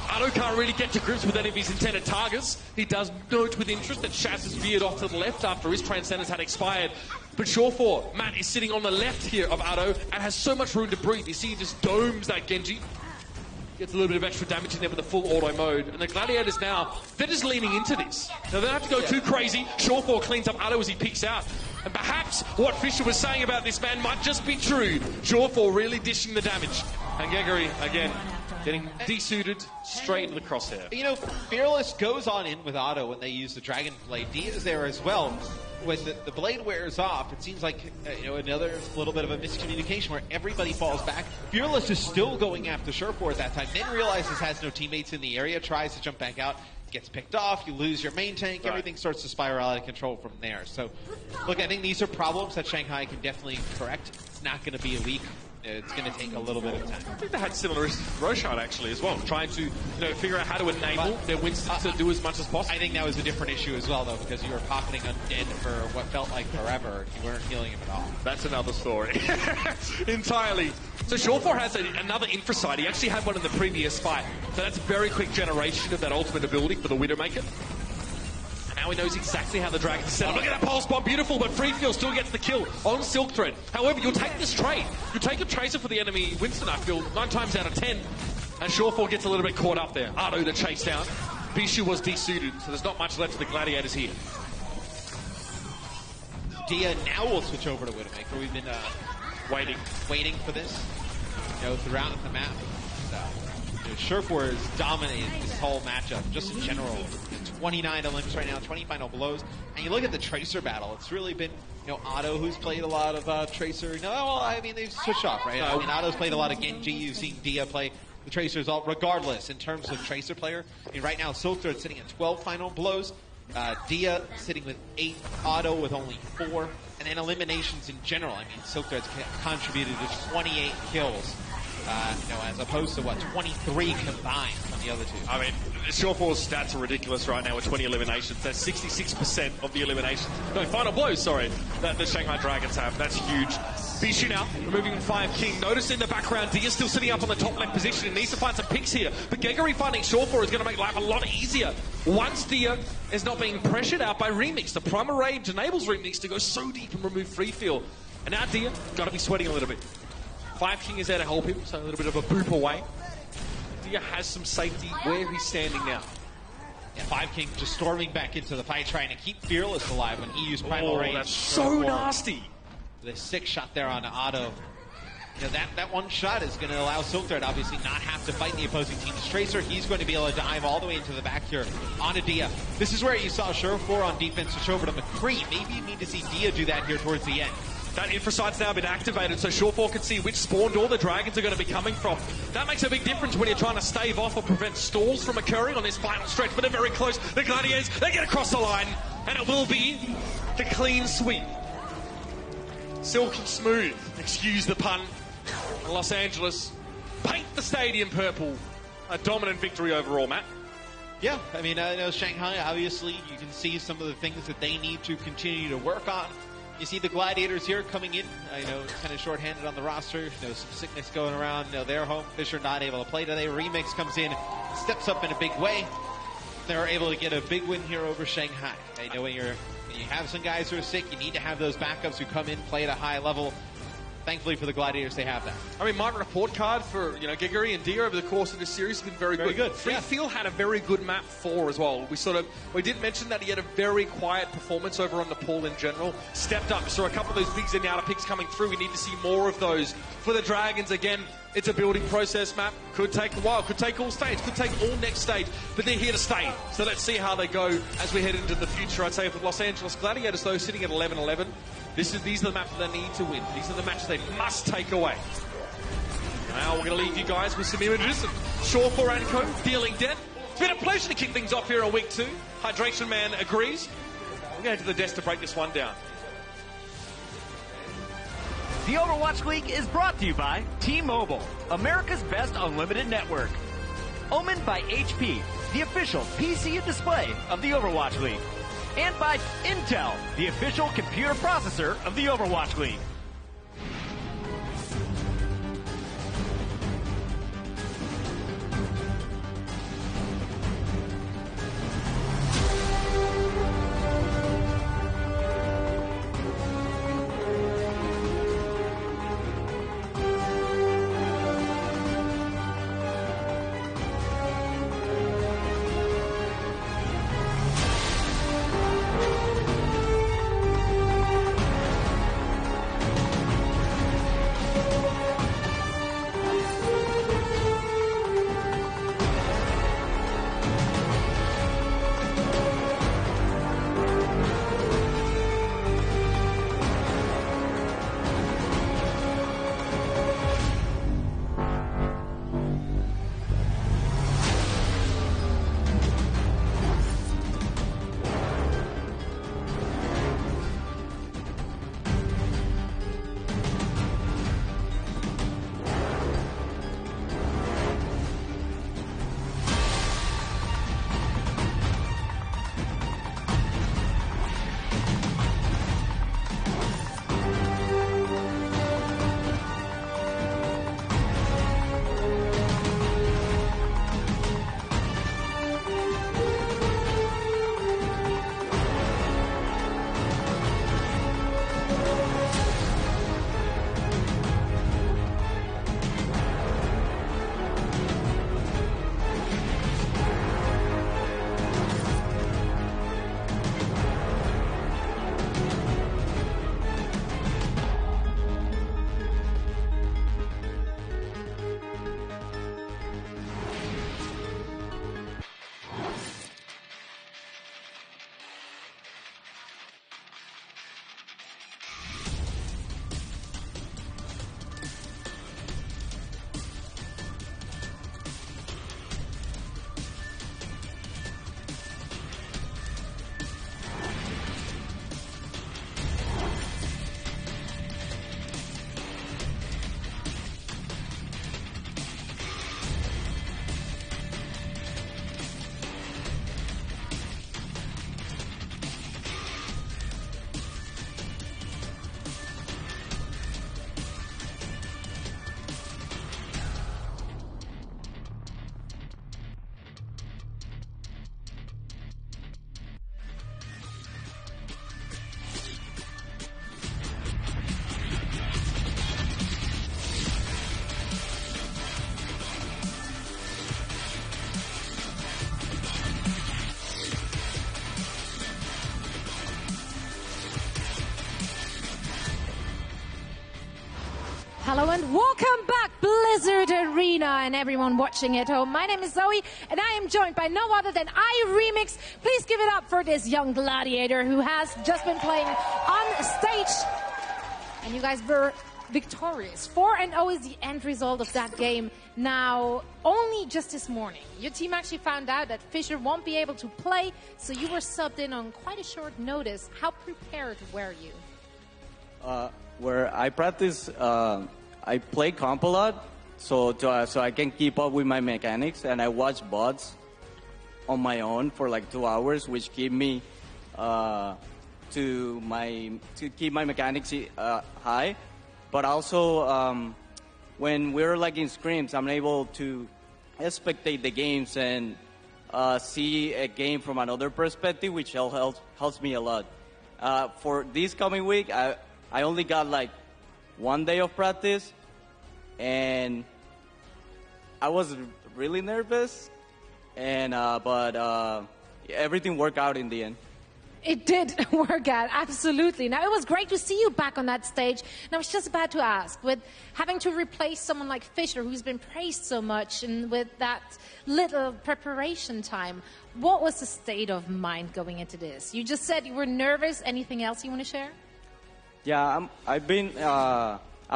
Otto can't really get to grips with any of his intended targets. He does note with interest that Shaz has veered off to the left after his Transcendence had expired. But Shawford, Matt is sitting on the left here of Otto and has so much room to breathe. You see he just domes that Genji. Gets a little bit of extra damage in there with the full auto mode. And the Gladiators now, they're just leaning into this. Now they don't have to go too crazy. Shawford cleans up Otto as he peeks out. And perhaps what Fisher was saying about this man might just be true. Shawford really dishing the damage. And Geguri, again, getting desuited straight into the crosshair. Fearless goes on in with Otto when they use the Dragon Blade. Dia is there as well. When the blade wears off, it seems like another little bit of a miscommunication where everybody falls back. Fearless is still going after Sherfor at that time, then realizes has no teammates in the area, tries to jump back out, gets picked off, you lose your main tank, everything starts to spiral out of control from there. So, look, I think these are problems that Shanghai can definitely correct. It's not going to be a week. It's going to take a little bit of time. I think they had similar issues with Roshan actually as well, trying to figure out how to enable their Winston to do as much as possible. I think that was a different issue as well, though, because you were pocketing Undead for what felt like forever. You weren't healing him at all. That's another story. Entirely. So Shawford has another infra site. He actually had one in the previous fight. So that's a very quick generation of that ultimate ability for the Widowmaker. Now he knows exactly how the Dragon's set up. Look at that pulse bomb, beautiful, but Freefeel still gets the kill on Silk Thread. However, you'll take this trade. You'll take a tracer for the enemy Winston, I feel, 9 times out of 10. And Shawford gets a little bit caught up there. Ardo to chase down. Bishu was desuited, so there's not much left for the Gladiators here. Dia now will switch over to Widowmaker. We've been waiting for this, throughout the map. Sherfor has dominated this whole matchup, just in general. 29 Olympics right now, 20 final blows. And you look at the Tracer battle, it's really been, Otto, who's played a lot of Tracer. They've switched off, right? Otto's played a lot of Genji. You've seen Dia play the Tracers regardless in terms of Tracer player. Right now, Silk Thread sitting at 12 final blows. Dia sitting with 8, Otto with only 4. And then eliminations in general. Silk Thread's contributed to 28 kills. As opposed to 23 combined from the other two. Shawford's stats are ridiculous right now with 20 eliminations. That's 66% of the eliminations. No, final blows, sorry, that the Shanghai Dragons have. That's huge. Bishu now, removing 5king. Notice in the background, Dia still sitting up on the top left position. He needs to find some picks here. But Geguri finding Shawford is going to make life a lot easier. Once Dia is not being pressured out by Remix, the Primal Rage enables Remix to go so deep and remove Freefeel. And now Dia, got to be sweating a little bit. 5king is there to help him, so a little bit of a boop away. Dia has some safety where he's standing now. Yeah, 5king just storming back into the fight, trying to keep Fearless alive when he used Primal Rage. That's so nasty. The 6 shot there on Otto. That one shot is going to allow Silk Thread obviously not have to fight the opposing team's Tracer. He's going to be able to dive all the way into the back here onto Dia. This is where you saw Sherfor on defense switch over to McCree. Maybe you need to see Dia do that here towards the end. That infra site's now been activated, so Shawford can see which spawn door the Dragons are going to be coming from. That makes a big difference when you're trying to stave off or prevent stalls from occurring on this final stretch, but they're very close. The Gladiators, they get across the line, and it will be the clean sweep. Silky smooth, excuse the pun. Los Angeles paint the stadium purple a dominant victory overall, Matt. Yeah, I mean, I know Shanghai, obviously, you can see some of the things that they need to continue to work on. You see the Gladiators here coming in. I know it's kind of shorthanded on the roster. You know, some sickness going around. You know, they're home. Fisher not able to play today. Remix comes in, steps up in a big way. They're able to get a big win here over Shanghai. I know when you have some guys who are sick, you need to have those backups who come in, play at a high level. Thankfully for the Gladiators, they have that. I mean, my report card for Gigery and Dia over the course of this series has been very good. Free Feel had a very good map 4 as well. We did mention that he had a very quiet performance over on the pool in general. Stepped up. We saw a couple of those bigs and outer picks coming through. We need to see more of those for the Dragons. Again, it's a building process map. Could take a while. Could take all stage. Could take all next stage. But they're here to stay. So let's see how they go as we head into the future. I'd say for the Los Angeles Gladiators, though, sitting at 11-11. These are the maps that they need to win. These are the matches they must take away. Now we're going to leave you guys with some images of Shawful and Co. dealing death. It's been a pleasure to kick things off here on week 2. Hydration Man agrees. We're going to the desk to break this one down. The Overwatch League is brought to you by T-Mobile, America's best unlimited network. Omen by HP, the official PC and display of the Overwatch League. And by Intel, the official computer processor of the Overwatch League. Hello and welcome back, Blizzard Arena, and everyone watching at home. My name is Zoe, and I am joined by no other than iRemix. Please give it up for this young gladiator who has just been playing on stage. And you guys were victorious. 4-0 is the end result of that game. Now, only just this morning, your team actually found out that Fisher won't be able to play, so you were subbed in on quite a short notice. How prepared were you? Where I practice, I play comp a lot, so I can keep up with my mechanics, and I watch bots on my own for like 2 hours, which keep me to keep my mechanics high. But also when we're like in scrims, I'm able to spectate the games and see a game from another perspective, which helps me a lot. For this coming week, I only got like 1 day of practice, and I was really nervous, and but everything worked out in the end. It did work out, absolutely. Now, it was great to see you back on that stage. And I was just about to ask, with having to replace someone like Fischer, who's been praised so much, and with that little preparation time, what was the state of mind going into this? You just said you were nervous. Anything else you want to share? Yeah, I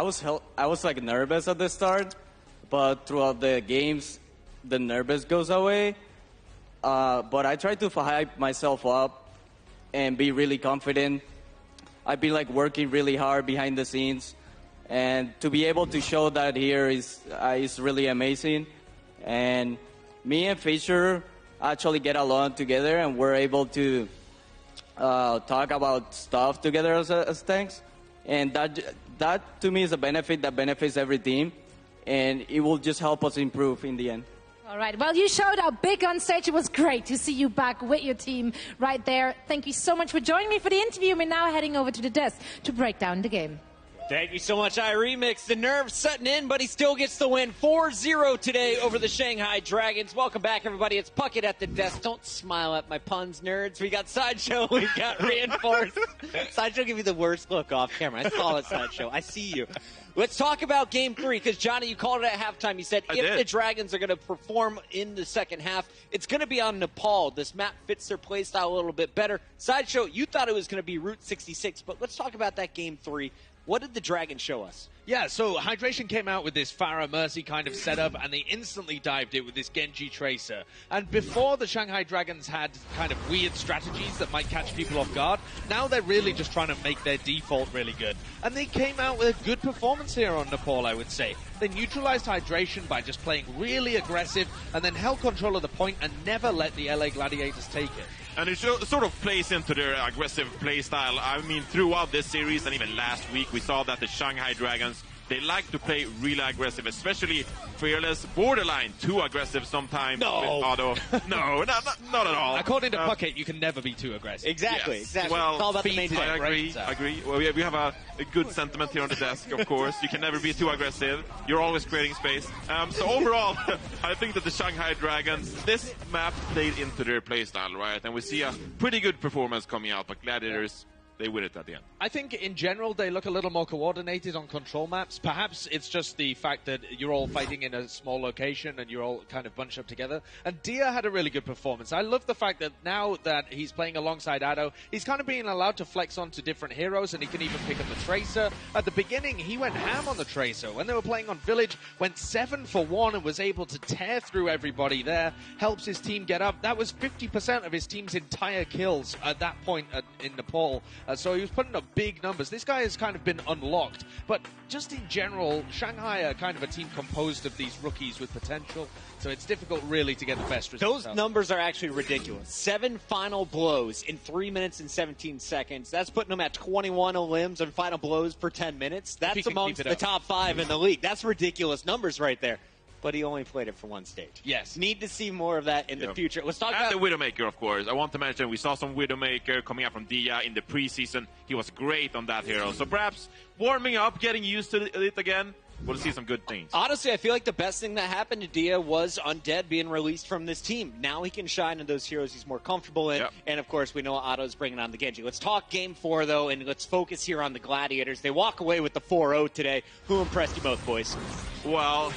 was like nervous at the start, but throughout the games, the nervous goes away. But I try to hype myself up and be really confident. I've been like working really hard behind the scenes, and to be able to show that here is really amazing. And me and Fischer actually get along together, and we're able to talk about stuff together as tanks, and that to me is a benefit that benefits every team, and it will just help us improve in the end. All right. Well, you showed up big on stage. It was great to see you back with your team right there. Thank you so much for joining me for the interview. We're now heading over to the desk to break down the game. Thank you so much, iRemix. The nerves setting in, but he still gets the win. 4-0 today over the Shanghai Dragons. Welcome back, everybody. It's Puckett at the desk. Don't smile at my puns, nerds. We got Sideshow. We got Reinforced. Sideshow give you the worst look off camera. I saw it, Sideshow. I see you. Let's talk about Game 3, because, Johnny, you called it at halftime. You said if the Dragons are going to perform in the second half, it's going to be on Nepal. This map fits their playstyle a little bit better. Sideshow, you thought it was going to be Route 66, but let's talk about that Game 3. What did the Dragons show us? Yeah, so Hydration came out with this Pharah Mercy kind of setup, and they instantly dived it with this Genji Tracer. And before, the Shanghai Dragons had kind of weird strategies that might catch people off guard. Now they're really just trying to make their default really good. And they came out with a good performance here on Nepal, I would say. They neutralized Hydration by just playing really aggressive, and then held control of the point and never let the LA Gladiators take it. And it sort of plays into their aggressive play style. I mean, throughout this series and even last week, we saw that the Shanghai Dragons, they like to play really aggressive, especially Fearless, borderline too aggressive sometimes with Otto. No, not at all. According to Puckett, you can never be too aggressive. Exactly, yes. exactly. Well, it's all about the main I agree. Well, we have a good sentiment here on the desk, of course. You can never be too aggressive. You're always creating space. So overall, I think that the Shanghai Dragons, this map played into their playstyle, right? And we see a pretty good performance coming out, but Gladiators, they win it at the end. I think in general they look a little more coordinated on control maps. Perhaps it's just the fact that you're all fighting in a small location and you're all kind of bunched up together. And Dia had a really good performance. I love the fact that now that he's playing alongside Addo, he's kind of being allowed to flex onto different heroes, and he can even pick up the Tracer. At the beginning, he went ham on the Tracer. When they were playing on Village, went 7 for 1 and was able to tear through everybody there, helps his team get up. That was 50% of his team's entire kills at that point in Nepal. So he was putting up big numbers. This guy has kind of been unlocked. But just in general, Shanghai are kind of a team composed of these rookies with potential. So it's difficult really to get the best results. Those numbers are actually ridiculous. 7 final blows in 3 minutes and 17 seconds. That's putting them at 21 limbs and final blows per 10 minutes. That's amongst the top 5 in the league. That's ridiculous numbers right there. But he only played it for one stage. Yes. Need to see more of that in the future. Let's talk about the Widowmaker, of course. I want to mention we saw some Widowmaker coming out from Dia in the preseason. He was great on that hero. So perhaps warming up, getting used to it again, we'll see some good things. Honestly, I feel like the best thing that happened to Dia was Undead being released from this team. Now he can shine in those heroes he's more comfortable in. Yep. And, of course, we know Otto's bringing on the Genji. Let's talk Game 4, though, and let's focus here on the Gladiators. They walk away with the 4-0 today. Who impressed you both, boys? Well,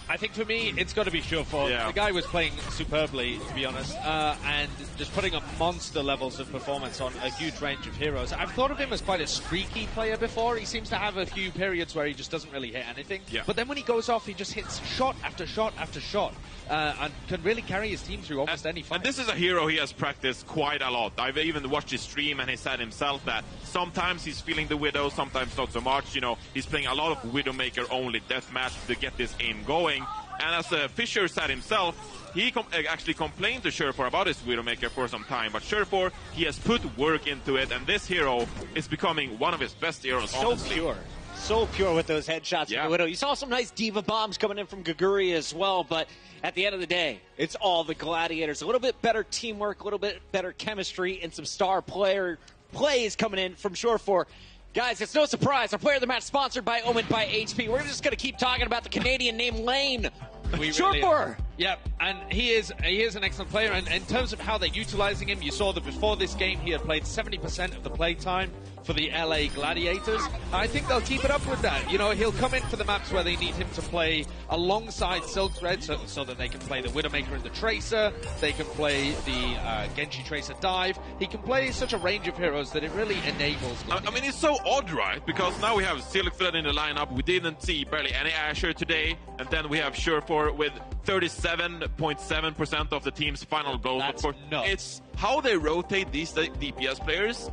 I think for me, it's got to be Surefire. Yeah. The guy was playing superbly, to be honest, and just putting up monster levels of performance on a huge range of heroes. I've thought of him as quite a streaky player before. He seems to have a few periods where he just doesn't really hit anything. Yeah. But then when he goes off, he just hits shot after shot after shot, and can really carry his team through almost any fight. And this is a hero he has practiced quite a lot. I've even watched his stream, and he said himself that sometimes he's feeling the Widow, sometimes not so much. You know, he's playing a lot of Widowmaker only deathmatch to get this aim going. And as Fisher said himself, he actually complained to Surefire about his Widowmaker for some time. But Surefire, he has put work into it, and this hero is becoming one of his best heroes. So honestly. pure. So pure with those headshots from the Widow. You saw some nice diva bombs coming in from Gaguri as well, but at the end of the day, it's all the Gladiators. A little bit better teamwork, a little bit better chemistry, and some star player plays coming in from Surefire. Guys, it's no surprise. Our player of the match sponsored by Omen by HP. We're just going to keep talking about the Canadian named Lane. Surefire. Yep, and he is an excellent player. And in terms of how they're utilizing him, you saw that before this game he had played 70% of the play time for the LA Gladiators. I think they'll keep it up with that. You know, he'll come in for the maps where they need him to play alongside Silk Thread so that they can play the Widowmaker and the Tracer. They can play the Genji Tracer Dive. He can play such a range of heroes that it really enables Gladiators. I mean, it's so odd, right? Because now we have Silk Thread in the lineup. We didn't see barely any Asher today. And then we have Surefire with 37.7% of the team's final blows. That's of course, nuts. It's how they rotate these DPS players.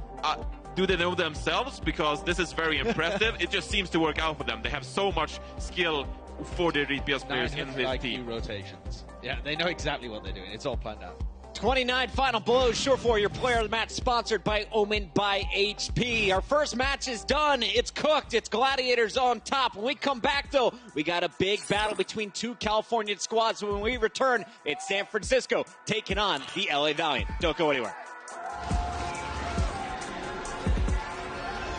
Do they know themselves? Because this is very impressive. It just seems to work out for them. They have so much skill for their DPS players in this IQ team. rotations. Yeah, they know exactly what they're doing. It's all planned out. 29 final blows. Surefire, your player of the match, sponsored by Omen by HP. Our first match is done. It's cooked. It's Gladiators on top. When we come back, though, we got a big battle between two California squads. When we return, it's San Francisco taking on the LA Valiant. Don't go anywhere.